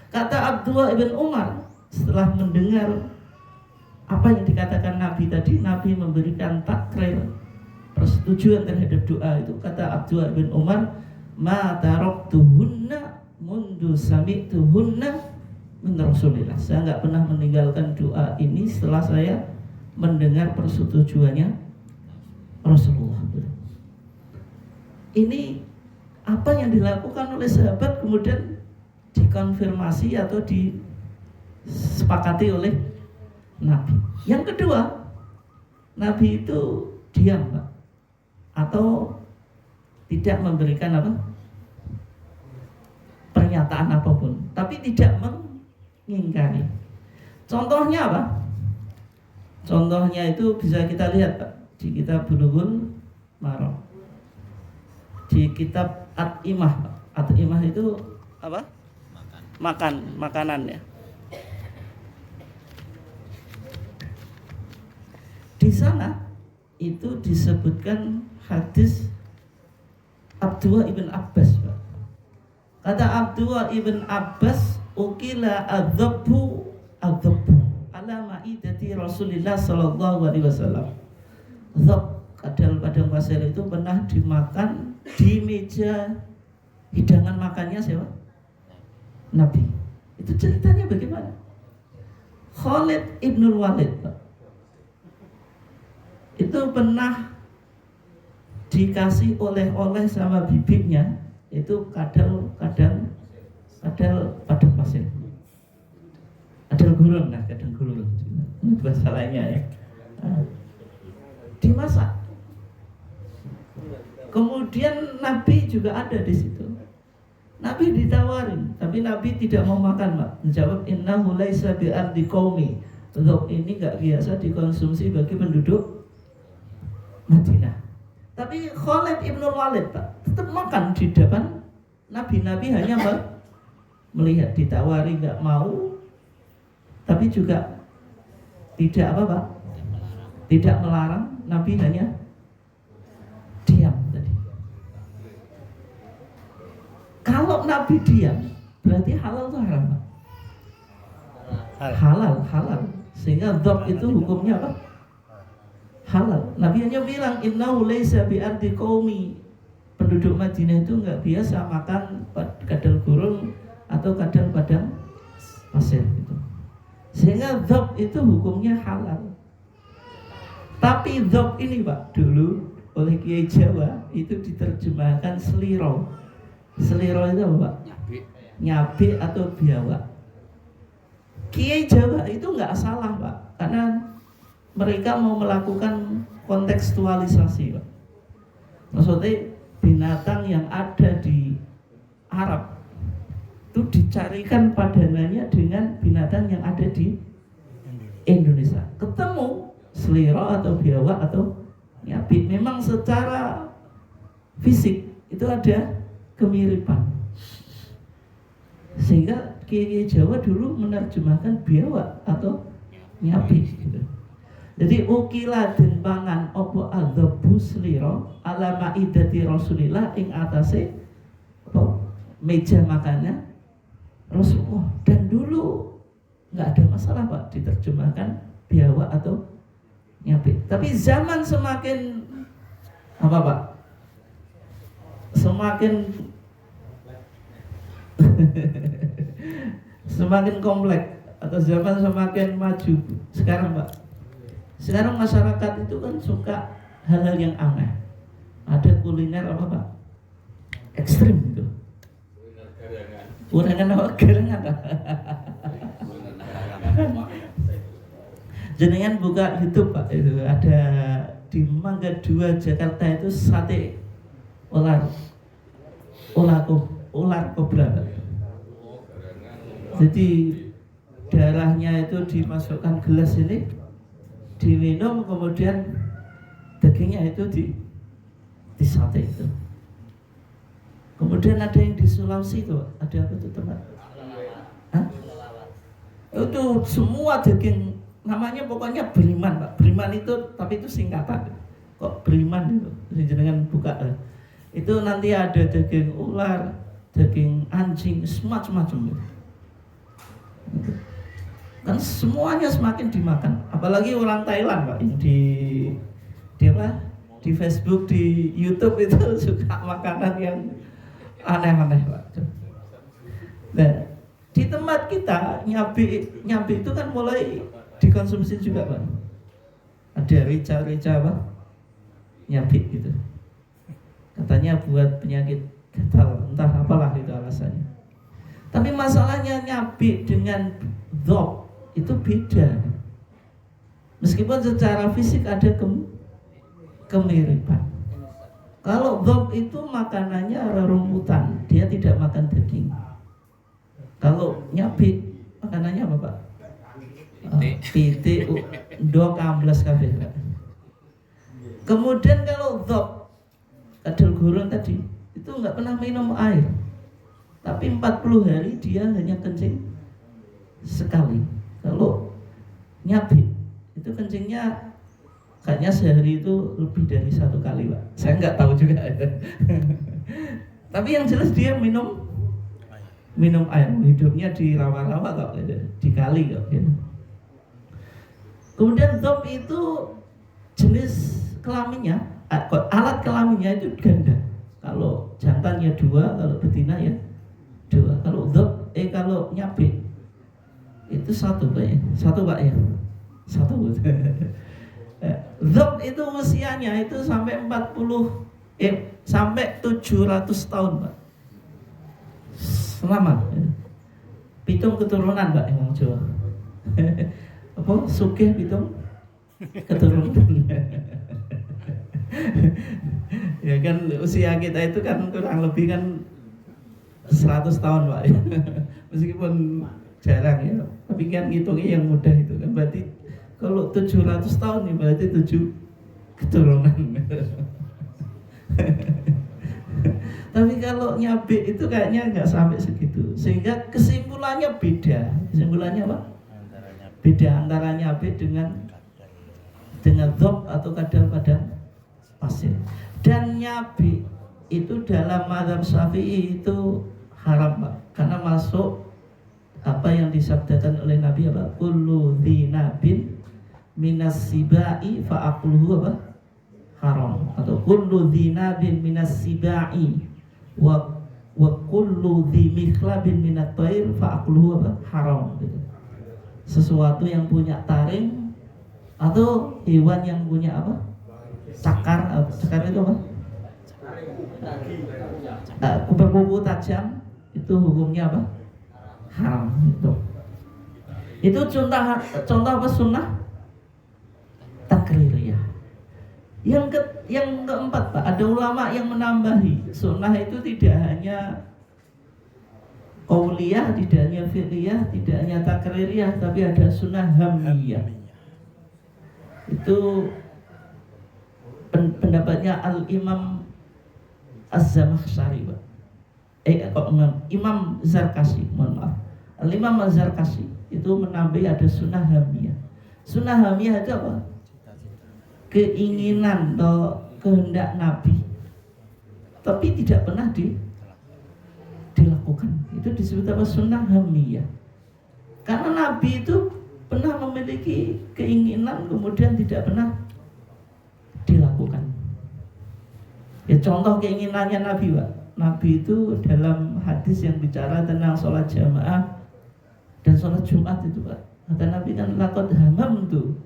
Kata Abdullah ibn Umar setelah mendengar apa yang dikatakan Nabi tadi, Nabi memberikan takrir persetujuan terhadap doa itu. Kata Abdullah ibn Umar, ma taraktuhunna mundu sami'tuhunna min Rasulillah. Saya nggak pernah meninggalkan doa ini setelah saya mendengar persetujuannya Rasulullah. Ini apa yang dilakukan oleh sahabat kemudian dikonfirmasi atau disepakati oleh Nabi. Yang kedua, Nabi itu diam, Pak, atau tidak memberikan pernyataan apapun, tapi tidak mengingkari. Contohnya apa? Contohnya itu bisa kita lihat, Pak, di kitab Bulughul Maram, di kitab At-Imah. At-Imah itu apa? Makanan ya. Di sana itu disebutkan hadis Abdullah ibn Abbas, Pak. Kata Abdullah ibn Abbas, ukila adzabbu ala ma'idati Rasulillah sallallahu alaihi wasallam. Dzab, kadal-kadal pasir itu pernah dimakan di meja hidangan makannya siapa? Nabi. Itu ceritanya bagaimana? Khalid ibnul Walid, Pak, itu pernah dikasih oleh-oleh sama bibitnya, itu kadal padang pasir, kadal gurun, kadal gurun bahasa lainnya ya. Dimasak. Kemudian Nabi juga ada di situ. Nabi ditawarin, tapi Nabi tidak mau makan, Pak. Menjawab, innahu laisa bi ardi qaumi. Dzab ini enggak biasa dikonsumsi bagi penduduk Madinah. Tapi Khalid ibnul Walid, Pak, tetap makan di depan Nabi. Nabi hanya melihat, ditawari enggak mau, tapi juga tidak apa, Pak? Tidak melarang. Nabi hanya diam tadi. Kalau Nabi diam, berarti halal atau haram, Pak? Halal. Sehingga dzab itu hukumnya apa? Halal. Nabi hanya bilang, innahu laisa bi ardi qaumi. Penduduk Madinah itu enggak biasa makan kadal gurun atau kadal padang pasir gitu. Sehingga dzab itu hukumnya halal. Tapi dzab ini, Pak, dulu oleh Kiai Jawa itu diterjemahkan seliro. Seliro itu apa, Pak? Nyabe atau biawak. Kiai Jawa itu nggak salah, Pak, karena mereka mau melakukan kontekstualisasi, Pak. Maksudnya binatang yang ada di Arab itu dicarikan padanannya dengan binatang yang ada di Indonesia. Ketemu seliro atau biawak atau nyabi, memang secara fisik itu ada kemiripan, sehingga Kiai Jawa dulu menerjemahkan biawak atau nyabi gitu. Jadi ukila den pangan opo adzabu seliro ala maidati Rasulillah ing atase meja makannya Rasulullah. Dan dulu nggak ada masalah, Pak, diterjemahkan biawak atau nyabi. Tapi zaman semakin apa, Pak? Semakin kompleks atau zaman semakin maju sekarang, Pak. Sekarang masyarakat itu kan suka hal-hal yang aneh. Ada kuliner apa, Pak? Ekstrim gitu. Gorengan apa? Gorengan. Jenengan buka YouTube, Pak, itu ada di Mangga 2 Jakarta itu sate ular kobra, Pak. Jadi darahnya itu dimasukkan gelas ini, diminum, kemudian dagingnya itu di sate itu. Kemudian ada yang di Sulawesi itu, ada apa itu tempat? Hah? Itu semua daging, namanya pokoknya beriman, Pak. Beriman itu, tapi itu singkatan. Kok beriman itu? Jangan buka. Itu nanti ada daging ular, daging anjing, semacam-macam. Kan semuanya semakin dimakan, apalagi orang Thailand Pak, yang di Facebook, di YouTube itu suka makanan yang aneh-aneh Pak. Nah, di tempat kita nyabi itu kan mulai dikonsumsi juga Pak. Ada rica apa? Nyabi gitu. Katanya buat penyakit gatal, entah apalah itu alasannya. Tapi masalahnya nyabi dengan dhok itu beda. Meskipun secara fisik ada kemiripan. Kalau dhok itu makanannya rerumputan, dia tidak makan daging. Kalau nyabi makanannya apa Pak? Pitik, ndok, amblas kabeh. Kemudian kalau dhok, kadal gurun tadi, itu nggak pernah minum air. Tapi 40 hari dia hanya kencing sekali. Kalau nyabi itu kencingnya kayaknya sehari itu lebih dari 1 kali Pak. Saya nggak tahu juga. Tapi yang jelas dia minum air. Hidupnya di rawa-rawa kok, di kali kok. Kemudian dhok itu jenis kelaminnya, alat kelaminnya itu ganda. Kalau jantannya 2, kalau betina ya 2. Kalau dhok, kalau nyabi itu 1 Pak ya. 1 Pak ya. 1. Dhok itu usianya itu sampai 700 tahun Pak. Selama pitung keturunan Pak yang Jawa. Apa sugih pitung keturunan. Ya kan usia kita itu kan kurang lebih kan 100 tahun Pak ya. Meskipun jarang ya, tapi kan ngitungnya yang mudah itu kan, berarti kalau 700 tahun nih berarti 7 keturunan. Tapi kalau nyabi itu kayaknya nggak sampai segitu, sehingga kesimpulannya beda. Kesimpulannya apa? Beda antara nyabi dengan dhok atau kadal padang pasir. Dan nyabi itu dalam mazhab Syafi'i itu haram Pak, karena masuk apa yang disabdakan oleh Nabi apa? Kullu dzinabin minas sibai fa akluhu apa? Haram. Atau kullu dzinabin minas sibai wa kullu dzimikhlabin minat thair fa akluhu apa? Haram gitu. Sesuatu yang punya taring atau hewan yang punya apa? Cakar itu apa? Berkuku tajam itu hukumnya apa? Haram itu. Itu contoh apa sunnah takririyah. Yang keempat Pak, ada ulama yang menambahi sunnah itu tidak hanya qauliyah, tidak hanya fi'liyah, tidak hanya takririyah, tapi ada sunnah hamiyah. Itu pendapatnya Al-Imam Az-Zamakhsyari Pak. Imam Zarkashi, mohon maaf. Al-Imam Az-Zarkashi itu menambahi ada sunnah hamiyah. Sunnah hamiyah itu apa? Keinginan atau kehendak Nabi, tapi tidak pernah dilakukan. Itu disebut apa? Sunnah hamiyah. Karena Nabi itu pernah memiliki keinginan kemudian tidak pernah dilakukan. Ya contoh keinginannya Nabi Pak. Nabi itu dalam hadis yang bicara tentang sholat jamaah dan sholat Jumat itu Pak, kata Nabi kan laqad hamamtu,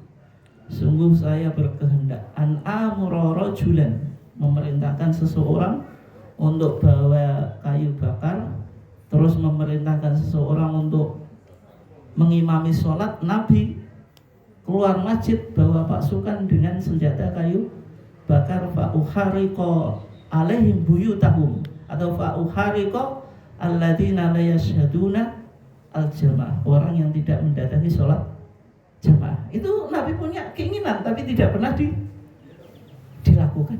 sungguh saya berkehendak an amura rajulan, memerintahkan seseorang untuk bawa kayu bakar, terus memerintahkan seseorang untuk mengimami sholat. Nabi keluar masjid bawa pasukan dengan senjata kayu bakar, fa'uhariqa alaihim buyutahum, atau fa'uhariqa alladzina la yashhaduna al-jamaah, orang yang tidak mendatangi sholat jamaah. Itu Nabi punya keinginan tapi tidak pernah dilakukan.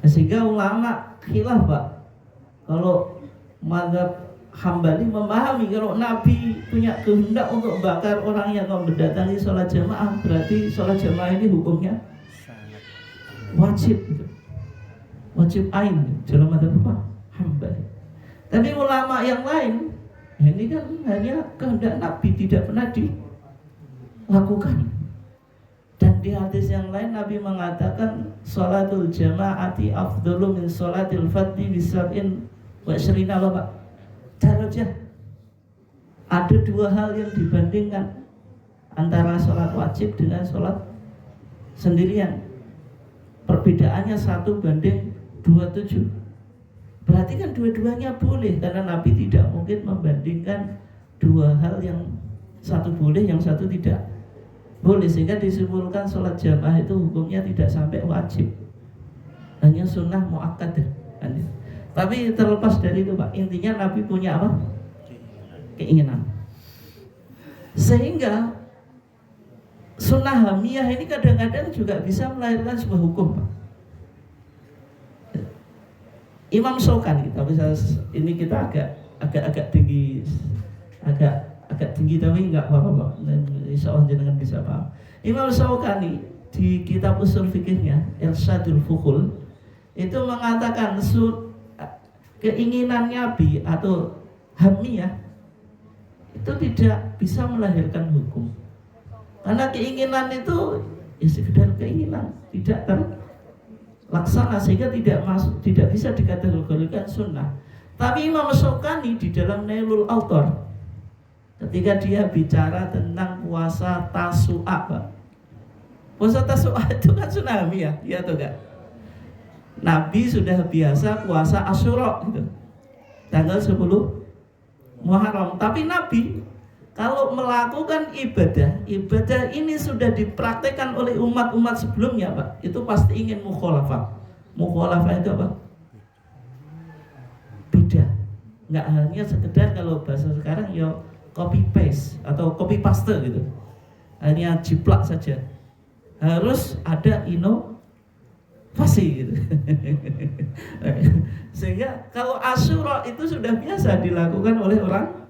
Sehingga ulama khilaf Pak. Kalau mazhab Hambali memahami kalau Nabi punya kehendak untuk bakar orang yang mendatangi sholat jamaah, berarti sholat jamaah ini hukumnya wajib, wajib ain dalam mazhab apa? Hambali. Tapi ulama yang lain Nah, ini kan hanya kehendak Nabi, tidak pernah dilakukan. Dan di hadis yang lain Nabi mengatakan sholatul jama'ati afdalu min sholatil fadhi bisab'in wa ishrina darajah. Ada dua hal yang dibandingkan antara sholat wajib dengan sholat sendirian. Perbedaannya 1:27. Berarti kan dua-duanya boleh, karena Nabi tidak mungkin membandingkan dua hal yang satu boleh, yang satu tidak boleh. Sehingga disimpulkan sholat jamaah itu hukumnya tidak sampai wajib, hanya sunnah muakkadah. Tapi terlepas dari itu Pak, intinya Nabi punya apa? Keinginan. Sehingga sunnah hamiyah ini kadang-kadang juga bisa melahirkan sebuah hukum Pak. Imam Syaukani, tapi ini kita agak tinggi, agak tinggi tapi nggak apa-apa, insya Allah jenengan bisa paham. Imam Syaukani di kitab usul fikihnya Irsyadul Fuhul itu mengatakan keinginan Nabi atau hamiyah itu tidak bisa melahirkan hukum, karena keinginan itu ya sekedar keinginan, tidak terlaksana, sehingga tidak bisa dikategorikan sunnah. Tapi Imam Syaukani di dalam Nailul Autor, ketika dia bicara tentang puasa Tasu'a, Pak. Puasa Tasu'a itu kan sunnah hamiyah, ya atau enggak? Nabi sudah biasa puasa Asyura gitu, tanggal 10 Muharram. Tapi Nabi kalau melakukan ibadah ini sudah dipraktekkan oleh umat-umat sebelumnya Pak, itu pasti ingin mukhalafah. Mukhalafah itu apa? Beda. Nggak hanya sekedar kalau bahasa sekarang ya copy paste atau copy paste gitu, hanya jiplak saja. Harus ada inovasi gitu. Sehingga kalau Asyura itu sudah biasa dilakukan oleh orang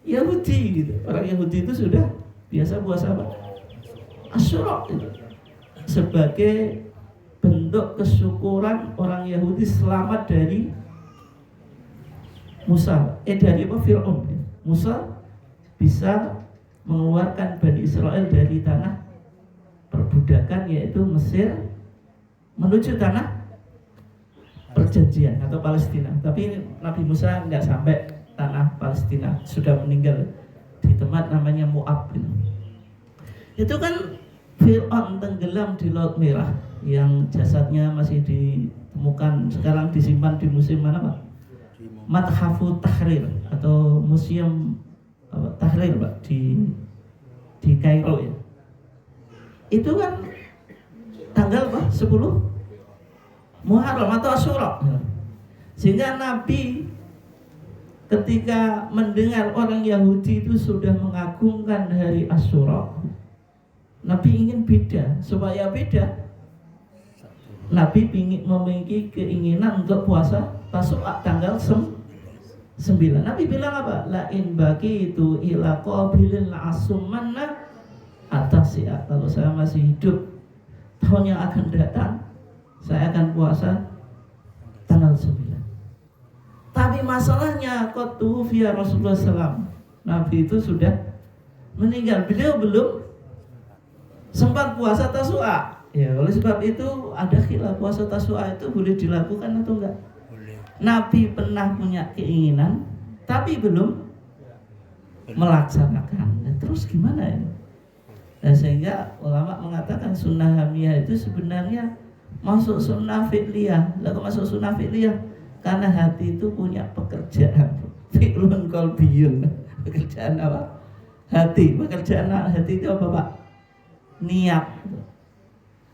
Yahudi gitu. Orang Yahudi itu sudah biasa puasa apa? Asyura gitu. Sebagai bentuk kesyukuran orang Yahudi selamat dari dari Fir'aun. Musa bisa mengeluarkan Bani Israel dari tanah perbudakan, yaitu Mesir, menuju tanah perjanjian atau Palestina. Tapi Nabi Musa nggak sampai tanah Palestina, sudah meninggal di tempat namanya Moab. Itu kan Fir'aun tenggelam di Laut Merah, yang jasadnya masih ditemukan, sekarang disimpan di museum mana Pak? Mathafu Tahrir atau Museum Tahrir Pak, di Kairo ya. Itu kan tanggal Pak 10 Muharram atau Asyura. Sehingga Nabi ketika mendengar orang Yahudi itu sudah mengagungkan hari Asyura, Nabi ingin beda. Supaya beda, Nabi memiliki keinginan untuk puasa Tasu'a tanggal 9. Nabi bilang apa? Lain bagi itu ila qabilin la'asumanna atasi'a. Kalau saya masih hidup tahun yang akan datang, saya akan puasa tanggal 9. Tapi masalahnya qad tuwfiya Rasulullah SAW. Nabi itu sudah meninggal, beliau belum sempat puasa Tasu'a. Ya, oleh sebab itu ada khilaf, puasa Tasu'a itu boleh dilakukan atau enggak? Boleh. Nabi pernah punya keinginan tapi belum melaksanakan. Nah, terus gimana ini? Nah, sehingga ulama mengatakan sunnah hamiyah itu sebenarnya masuk sunnah fi'liyah. Lalu masuk sunnah fi'liyah karena hati itu punya pekerjaan. Fi'lun qalbiyun. Pekerjaan apa? Hati. Pekerjaan hati itu apa Pak?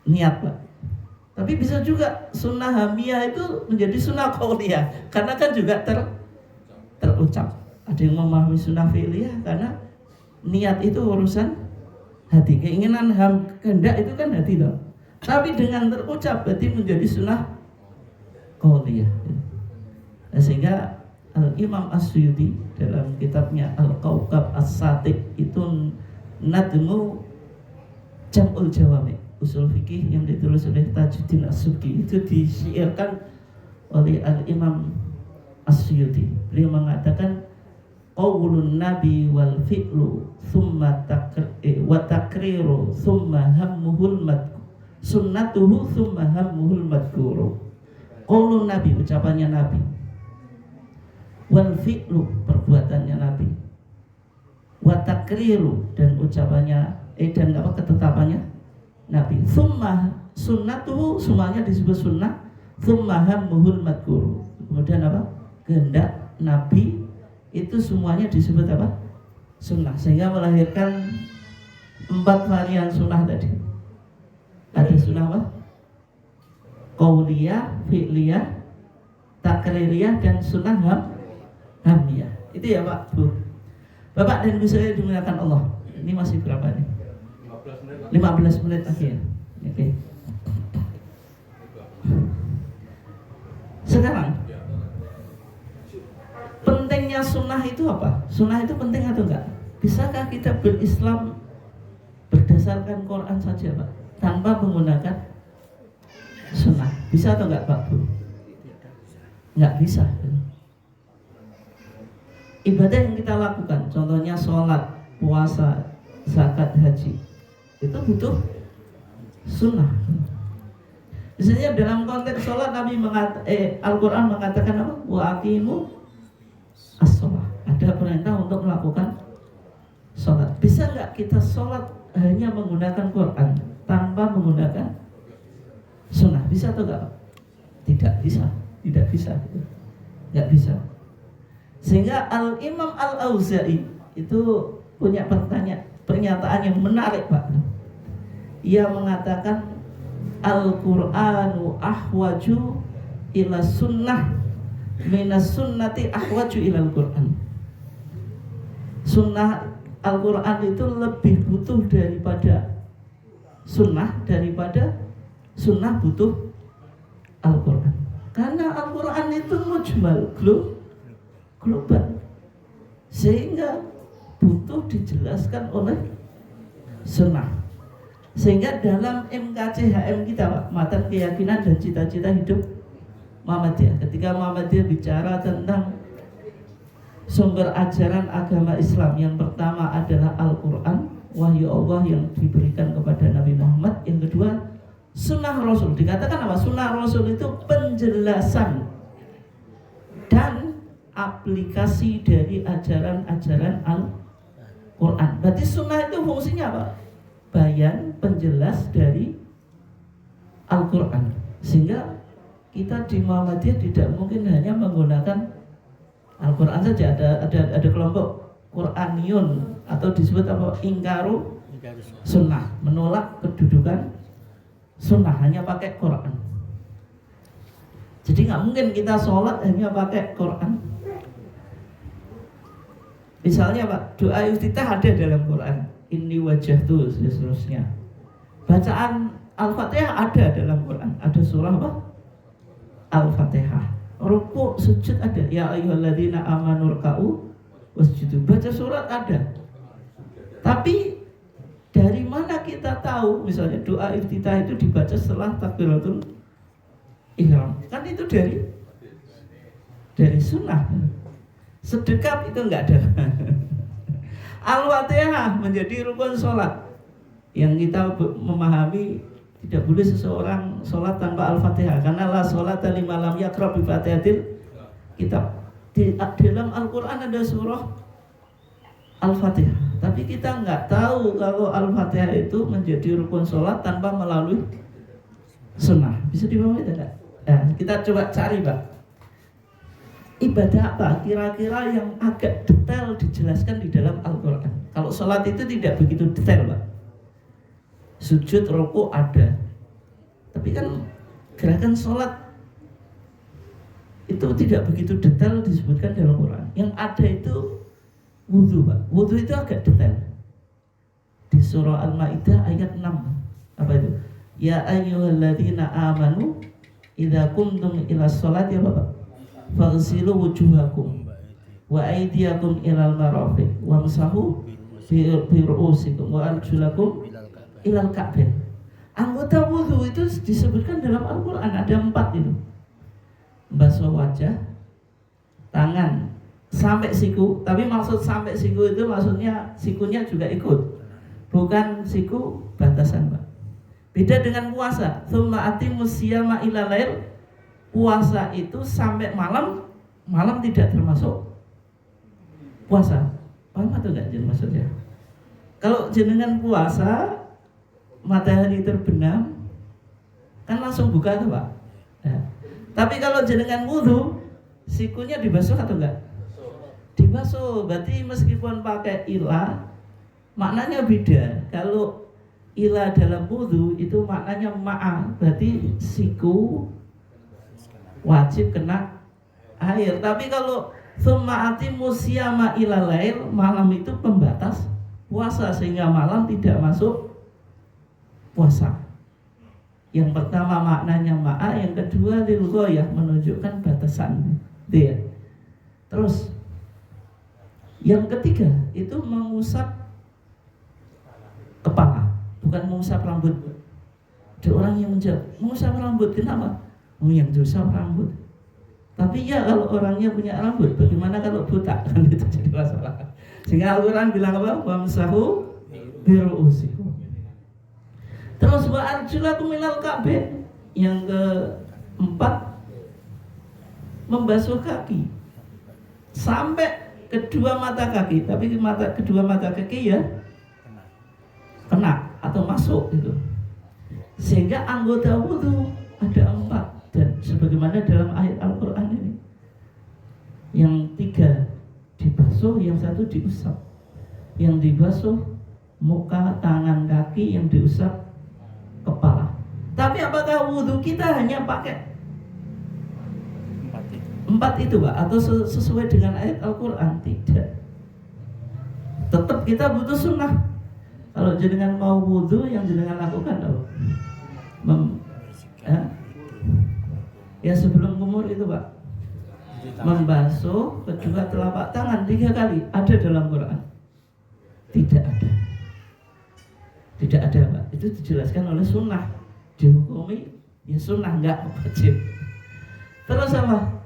Niat Pak. Tapi bisa juga sunnah hamiyah itu menjadi sunnah qauliyah, karena kan juga terucap. Ada yang memahami sunnah fi'liyah karena niat itu urusan hati, keinginan kehendak itu kan hati loh. Tapi dengan terucap berarti menjadi sunnah qauliyah. Nah, sehingga Al-Imam As-Suyuti dalam kitabnya Al-Kawkab As-Satik itu nadmu Jam'ul Jawami, usul fikih yang ditulis oleh Tajuddin As-Subki, itu disyairkan oleh Al-Imam As-Suyuti. Beliau mengatakan qaulun nabi wal fi'lu thumma wa takriru thumma hammuhul madku sunnatuhu thumma hammuhul madkuru. Qaulun nabi, ucapannya nabi, wal fi'lu, perbuatannya nabi, wa takriru, dan ucapannya dan ketetapannya nabi, thumma sunnatuhu, semuanya disebut sunnah, thumma hammuhul madkuru, kemudian apa, kehendak nabi itu semuanya disebut apa, sunnah, sehingga melahirkan 4 varian sunnah tadi. Ada sunnah apa? Qauliyah, fi'liyah, takririyah, dan sunnah hamiyah. Itu ya Pak, Bu. Bapak dan Ibu saya dimuliakan Allah. Ini masih berapa nih? 15 menit lagi ya. Oke. Sekarang pentingnya sunnah itu apa? Sunnah itu penting atau enggak? Bisakah kita berislam berdasarkan Quran saja Pak, tanpa menggunakan sunnah? Bisa atau enggak Pak, Bu? Enggak bisa. Ibadah yang kita lakukan, contohnya sholat, puasa, zakat, haji, itu butuh sunnah. Misalnya dalam konteks sholat, Nabi Al-Quran mengatakan apa? Wa aqimu as-sholat. Ada perintah untuk melakukan sholat. Bisa nggak kita sholat hanya menggunakan Quran tanpa menggunakan sunnah? Bisa atau enggak? Tidak bisa. Tidak bisa. Nggak bisa. Sehingga Al-Imam Al-Auza'i itu punya pernyataan yang menarik Pak. Ia mengatakan Al-Qur'anu ahwaju ila sunnah minas sunnati ahwaju ila Al-Qur'an. Sunnah Al-Qur'an itu lebih butuh daripada sunnah butuh Al-Qur'an. Karena Al-Qur'an itu mujmal, global, sehingga butuh dijelaskan oleh sunnah. Sehingga dalam MKCHM kita Pak, Matan Keyakinan dan Cita-Cita Hidup Muhammadiyah, ketika Muhammadiyah bicara tentang sumber ajaran agama Islam, yang pertama adalah Al-Quran, wahyu Allah yang diberikan kepada Nabi Muhammad. Yang kedua, sunnah Rasul. Dikatakan apa? Sunnah Rasul itu penjelasan dan aplikasi dari ajaran-ajaran Al-Quran. Berarti sunnah itu fungsinya apa? Bayan, penjelas dari Al-Quran. Sehingga kita di Muhammadiyah tidak mungkin hanya menggunakan Al-Quran saja. Ada kelompok Quraniyun atau disebut apa? Ingkaru sunnah, menolak kedudukan sunnah, hanya pakai Quran. Jadi nggak mungkin kita sholat hanya pakai Quran. Misalnya Pak, doa iftitah ada dalam Quran, inni wajjahtu, seterusnya. Bacaan Al-Fatihah ada dalam Quran, ada surah apa? Al-Fatihah. Ruku, sujud ada, ya ayyuhalladzina amanu ruk'u wasjudu. Baca surat ada. Tapi dari mana kita tahu misalnya doa iftitah itu dibaca setelah takbiratul ihram? Kan itu dari sunnah. Sedekap itu enggak ada. Al-Fatihah menjadi rukun sholat, yang kita memahami tidak boleh seseorang sholat tanpa Al-Fatihah, karena la sholat liman lam yaqra bi Fatihatil kitab. Di dalam Al-Quran ada surah Al-Fatihah, tapi kita nggak tahu kalau Al-Fatihah itu menjadi rukun sholat tanpa melalui sunnah. Bisa dipahami tidak? Nah, kita coba cari Pak, ibadah apa kira-kira yang agak detail dijelaskan di dalam Al-Quran. Kalau sholat itu tidak begitu detail Pak. Sujud, ruku ada, tapi kan gerakan sholat itu tidak begitu detail disebutkan dalam Quran. Yang ada itu wudhu Pak. Wudhu itu agak detail. Di surah Al-Maidah ayat 6. Apa itu? Ya ayyuhalladzina amanu idza kuntum ila sholati Bapak faghsilu wujuhakum wa aydiyakum ilal marafiq wamsahu bi ru'usikum wa arjulakum ilal ka'bain. Anggota wudhu itu disebutkan dalam Al-Quran ada 4 itu. Basuh wajah, tangan sampai siku, tapi maksud sampai siku itu maksudnya sikunya juga ikut, bukan siku batasan, Pak. Beda dengan puasa. Tsumma atimmus siyama ila lail. Puasa itu sampai malam, malam tidak termasuk puasa. Paham atau enggak jenengan maksudnya? Kalau jenengan puasa matahari terbenam kan langsung buka tuh, Pak. Ya. Tapi kalau jenengan wudu, sikunya dibasuh atau enggak? Dibasuh. Berarti meskipun pakai ilah, maknanya beda. Kalau ilah dalam wudu itu maknanya ma'a, berarti siku wajib kena air. Tapi kalau tsumma atimmus siyama ila lail, malam itu pembatas puasa sehingga malam tidak masuk puasa. Yang pertama maknanya ma'a, yang kedua lil ghayah, menunjukkan batasan. Dia. Terus yang ketiga itu mengusap kepala, bukan mengusap rambut. Ada orang yang menjawab, mengusap rambut kenapa? Oh, yang dosa rambut. Tapi ya kalau orangnya punya rambut, bagaimana kalau buta? Kan itu jadi masalah. Sehingga Al-Quran bilang apa? Wamsahu biru'usikum. Terus wa arjulakum minal ka'bain. Yang keempat, membasuh kaki sampai kedua mata kaki. Tapi kedua mata kaki ya kena atau masuk gitu. Sehingga anggota wudu ada 4. Dan sebagaimana dalam ayat Al-Quran ini, yang 3 dibasuh, yang 1 diusap. Yang dibasuh muka, tangan, kaki, yang diusap kepala. Tapi apakah wudhu kita hanya pakai 4 itu, Pak? Atau sesuai dengan ayat Al-Quran? Tidak. Tetap kita butuh sunnah. Kalau jenengan mau wudhu, yang jenengan lakukan apa? Ya sebelum kumur itu, Pak, membasuh kedua telapak tangan 3 kali. Ada dalam Quran? Tidak ada. Tidak ada, Pak. Itu dijelaskan oleh sunnah. Dihukumi ya sunnah, enggak wajib. Terus apa?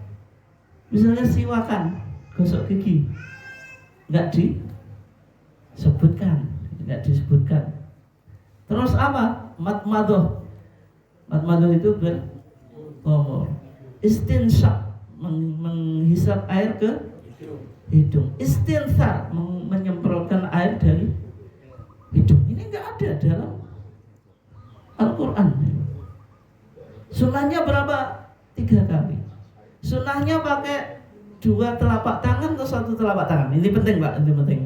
Misalnya siwakan, gosok gigi, enggak disebutkan. Terus apa? Matmadoh. Matmadoh itu berkomor. Istinsyaq, menghisap air ke hidung. Istinthar, menyemprotkan air dari hidung. Ini enggak ada dalam Al-Quran. Sunnahnya berapa? 3 kali. Sunnahnya pakai 2 telapak tangan atau 1 telapak tangan. Ini penting, Pak, ini penting.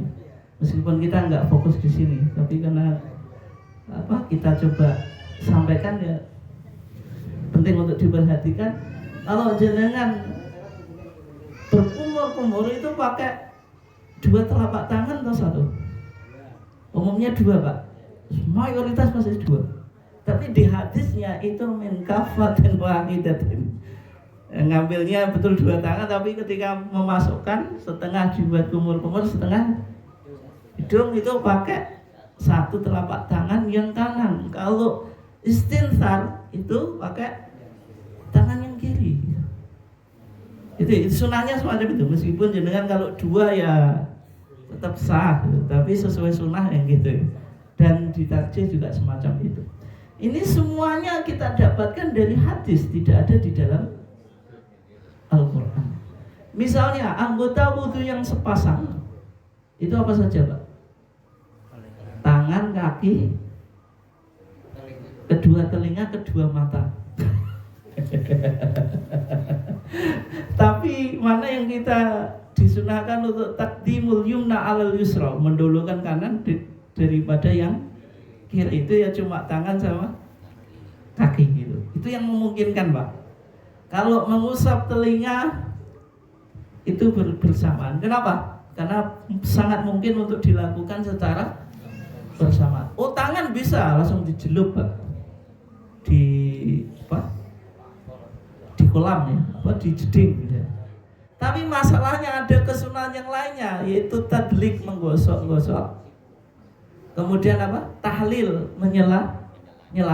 Meskipun kita enggak fokus di sini, tapi karena kita coba sampaikan ya penting untuk diperhatikan. Kalau jenengan berkumur-kumur itu pakai 2 telapak tangan atau 1? Umumnya 2, Pak. Mayoritas masih 2. Tapi di hadisnya itu min kafatin wahidatin. Ngambilnya betul 2 tangan, tapi ketika memasukkan setengah dibuat kumur-kumur, setengah hidung itu pakai 1 telapak tangan yang kanan. Kalau istinthar itu pakai tangan yang kiri. Itu sunnahnya semacam itu. Meskipun jenengan kalau 2 ya tetap sah, tapi sesuai sunnah yang gitu. Dan di tarjih juga semacam itu. Ini semuanya kita dapatkan dari hadis, tidak ada di dalam Al-Quran. Misalnya anggota wudhu yang sepasang, itu apa saja, Pak? Tangan, kaki, kedua telinga, kedua mata. Tapi mana yang kita disunahkan untuk taqdimul yumna alal yusra, mendahulukan kanan daripada yang kiri. Itu ya cuma tangan sama kaki gitu. Itu yang memungkinkan, Pak. Kalau mengusap telinga itu bersamaan. Kenapa? Karena sangat mungkin untuk dilakukan secara bersamaan. Oh, tangan bisa langsung dijelup, Pak. Di kolam ya, di jeding gitu. Tapi masalahnya ada kesunahan yang lainnya, yaitu tadlik, menggosok-gosok. Kemudian apa? Tahlil, nyela.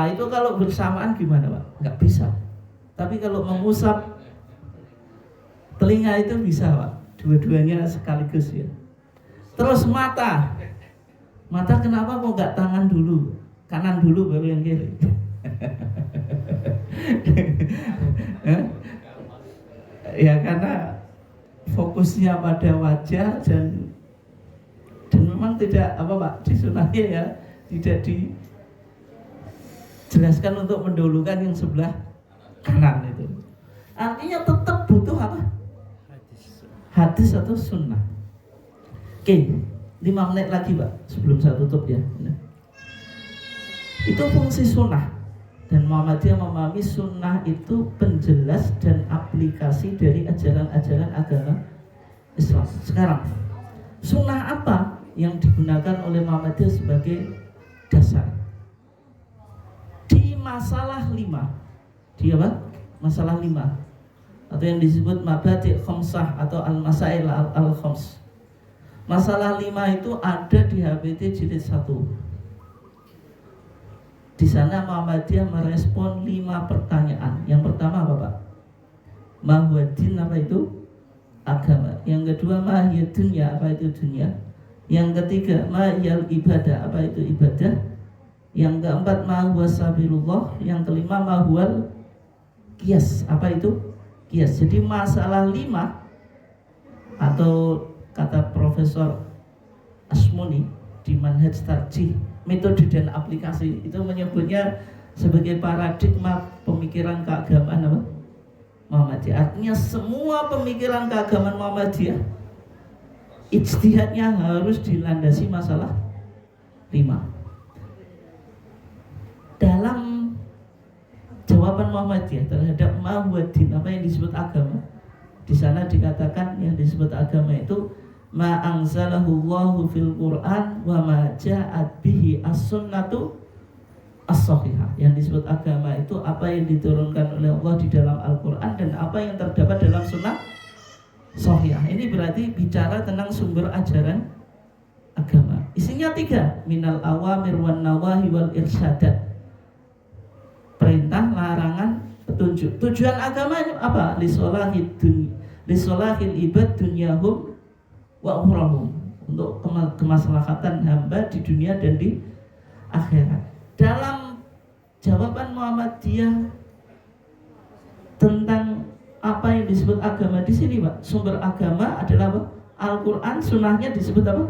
Itu kalau bersamaan gimana, Pak? Nggak bisa. Tapi kalau mengusap telinga itu bisa, Pak. Dua-duanya sekaligus ya. Terus mata kenapa kok nggak tangan dulu, kanan dulu baru yang kiri? Ya karena fokusnya pada wajah dan memang tidak di sunahnya ya tidak dijelaskan untuk mendahulukan yang sebelah kanan itu. Artinya tetap butuh apa? Hadis atau sunnah. Oke, 5 menit lagi Pak sebelum saya tutup ya. Itu fungsi sunnah. Dan Muhammadiyah memahami sunnah itu penjelas dan aplikasi dari ajaran-ajaran agama Islam. Sekarang, sunnah apa yang digunakan oleh Muhammadiyah sebagai dasar? Di masalah 5. Di apa? Masalah 5. Atau yang disebut mabadi' khamsah atau al-masail al-khams. Masalah 5 itu ada di HBT jilid 1. Di sana Muhammadiyah merespon 5 pertanyaan. Yang pertama apa Pak? Mahwadin, apa itu? Agama. Yang kedua mahiyad dunya, apa itu dunia? Yang ketiga mahiyal ibadah, apa itu ibadah? Yang keempat mahuwa sabilullah. Yang kelima mahuwal qiyas, apa itu? Qiyas. Jadi masalah 5 atau kata Profesor Asmuni di Manhaj Tarjih metode dan aplikasi itu menyebutnya sebagai paradigma pemikiran keagamaan apa? Muhammadiyah. Artinya semua pemikiran keagamaan Muhammadiyah ijtihadnya harus dilandasi masalah 5. Dalam jawaban Muhammadiyah terhadap mahwadin, apa yang disebut agama, di sana dikatakan yang disebut agama itu ma anzalahu Allahu fil Qur'an wa ma ja'at bihi as-sunnatu as-sahihah. Yang disebut agama itu apa yang diturunkan oleh Allah di dalam Al-Qur'an dan apa yang terdapat dalam sunnah sahihah. Ini berarti bicara tentang sumber ajaran agama. Isinya 3, minal awamir wan nawahi wal irsyadat. Perintah, larangan, petunjuk. Tujuan agama itu apa? Lisolahil ibad dunyahum wa ukhrahum, untuk kemaslahatan hamba di dunia dan di akhirat. Dalam jawaban Muhammadiyah tentang apa yang disebut agama di sini Pak, sumber agama adalah apa? Al-Quran, sunnahnya disebut apa?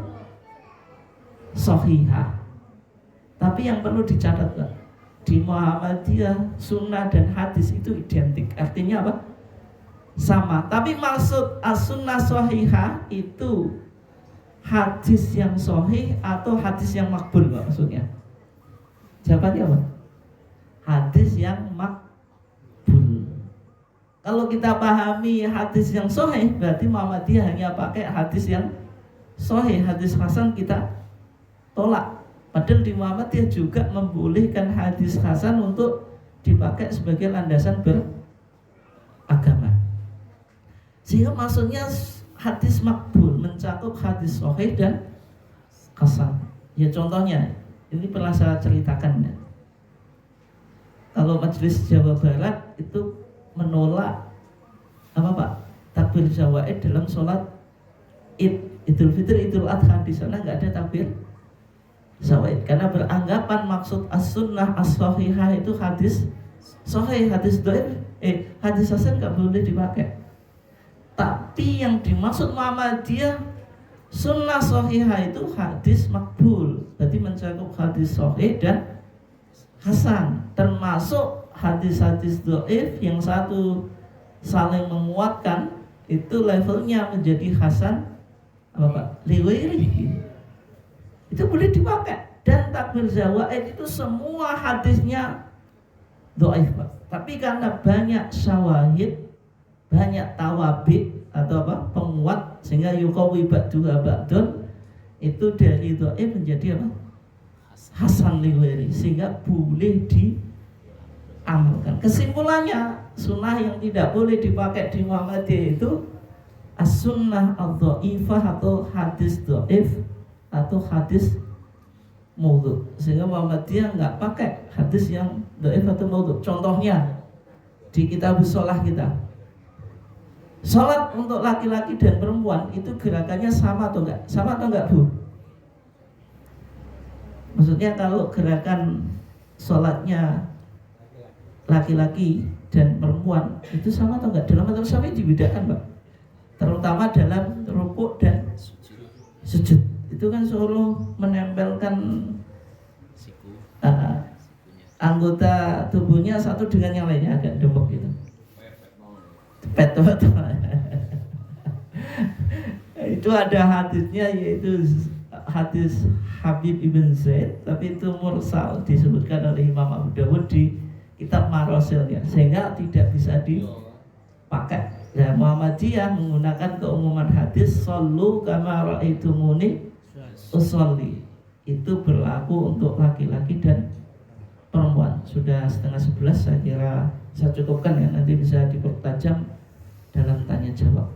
Sahihah. Tapi yang perlu dicatat Pak, di Muhammadiyah sunnah dan hadis itu identik. Artinya apa? Sama. Tapi maksud as-sunnah sahihah itu hadis yang sahih atau hadis yang makbul Pak maksudnya? Jawabannya apa? Hadis yang makbul. Kalau kita pahami hadis yang sahih, berarti Muhammadiyah hanya pakai hadis yang sahih. Hadis hasan kita tolak. Padahal di Muhammadiyah juga membolehkan hadis hasan untuk dipakai sebagai landasan beragama. Sehingga maksudnya hadis makbul mencakup hadis sahih dan hasan. Ya contohnya, ini pernah saya ceritakan ya. Kalau Majelis Jawa Barat itu menolak apa Pak? Takbir zawaid dalam sholat Idul Fitri, Idul Adha. Di sana nggak ada takbir zawaid karena beranggapan maksud as-sunnah as-sahihah itu hadis sahih, hadis dhaif, hadis hasan nggak boleh dipakai. Tapi yang dimaksud Muhammadiyah sunnah sahihah itu hadis makbul, berarti mencakup hadis sahih dan hasan, termasuk hadis-hadis dhaif yang satu saling menguatkan itu levelnya menjadi hasan apa Pak? Liwairi. Itu boleh dipakai. Dan takbir zawaid itu semua hadisnya dhaif Pak. Tapi karena banyak syawahid, banyak tawabi atau apa? Penguat, sehingga yuqawi ba'duha ba'dun, itu dari dhaif menjadi apa? Hasan liwairi, sehingga boleh diamalkan. Kesimpulannya, sunnah yang tidak boleh dipakai di Muhammadiyah itu as-sunnah al-dhaifah atau hadis dhaif atau hadis maudhu. Sehingga Muhammadiyah nggak pakai hadis yang dhaif atau maudhu. Contohnya di kitab shalah kita, Sholat untuk laki-laki dan perempuan itu gerakannya sama atau enggak? Sama atau enggak, Bu? Maksudnya kalau gerakan sholatnya laki-laki dan perempuan itu sama atau enggak? Dalam mazhab Syafi'i dibedakan, Pak. Terutama dalam rukuk dan sujud. Itu kan suruh menempelkan anggota tubuhnya satu dengan yang lainnya, agak dembok gitu. Pet. Itu ada hadisnya, yaitu hadis Habib ibn Zaid, tapi itu mursal, disebutkan oleh Imam Abu Dawud di kitab Marasilnya, sehingga tidak bisa dipakai. Nah, Muhammadiyah menggunakan keumuman hadis sallu kama ra'aitumuni usolli. Itu berlaku untuk laki-laki dan perempuan. Sudah 10:30, saya kira saya cukupkan ya, nanti bisa dipertajam dalam tanya jawab.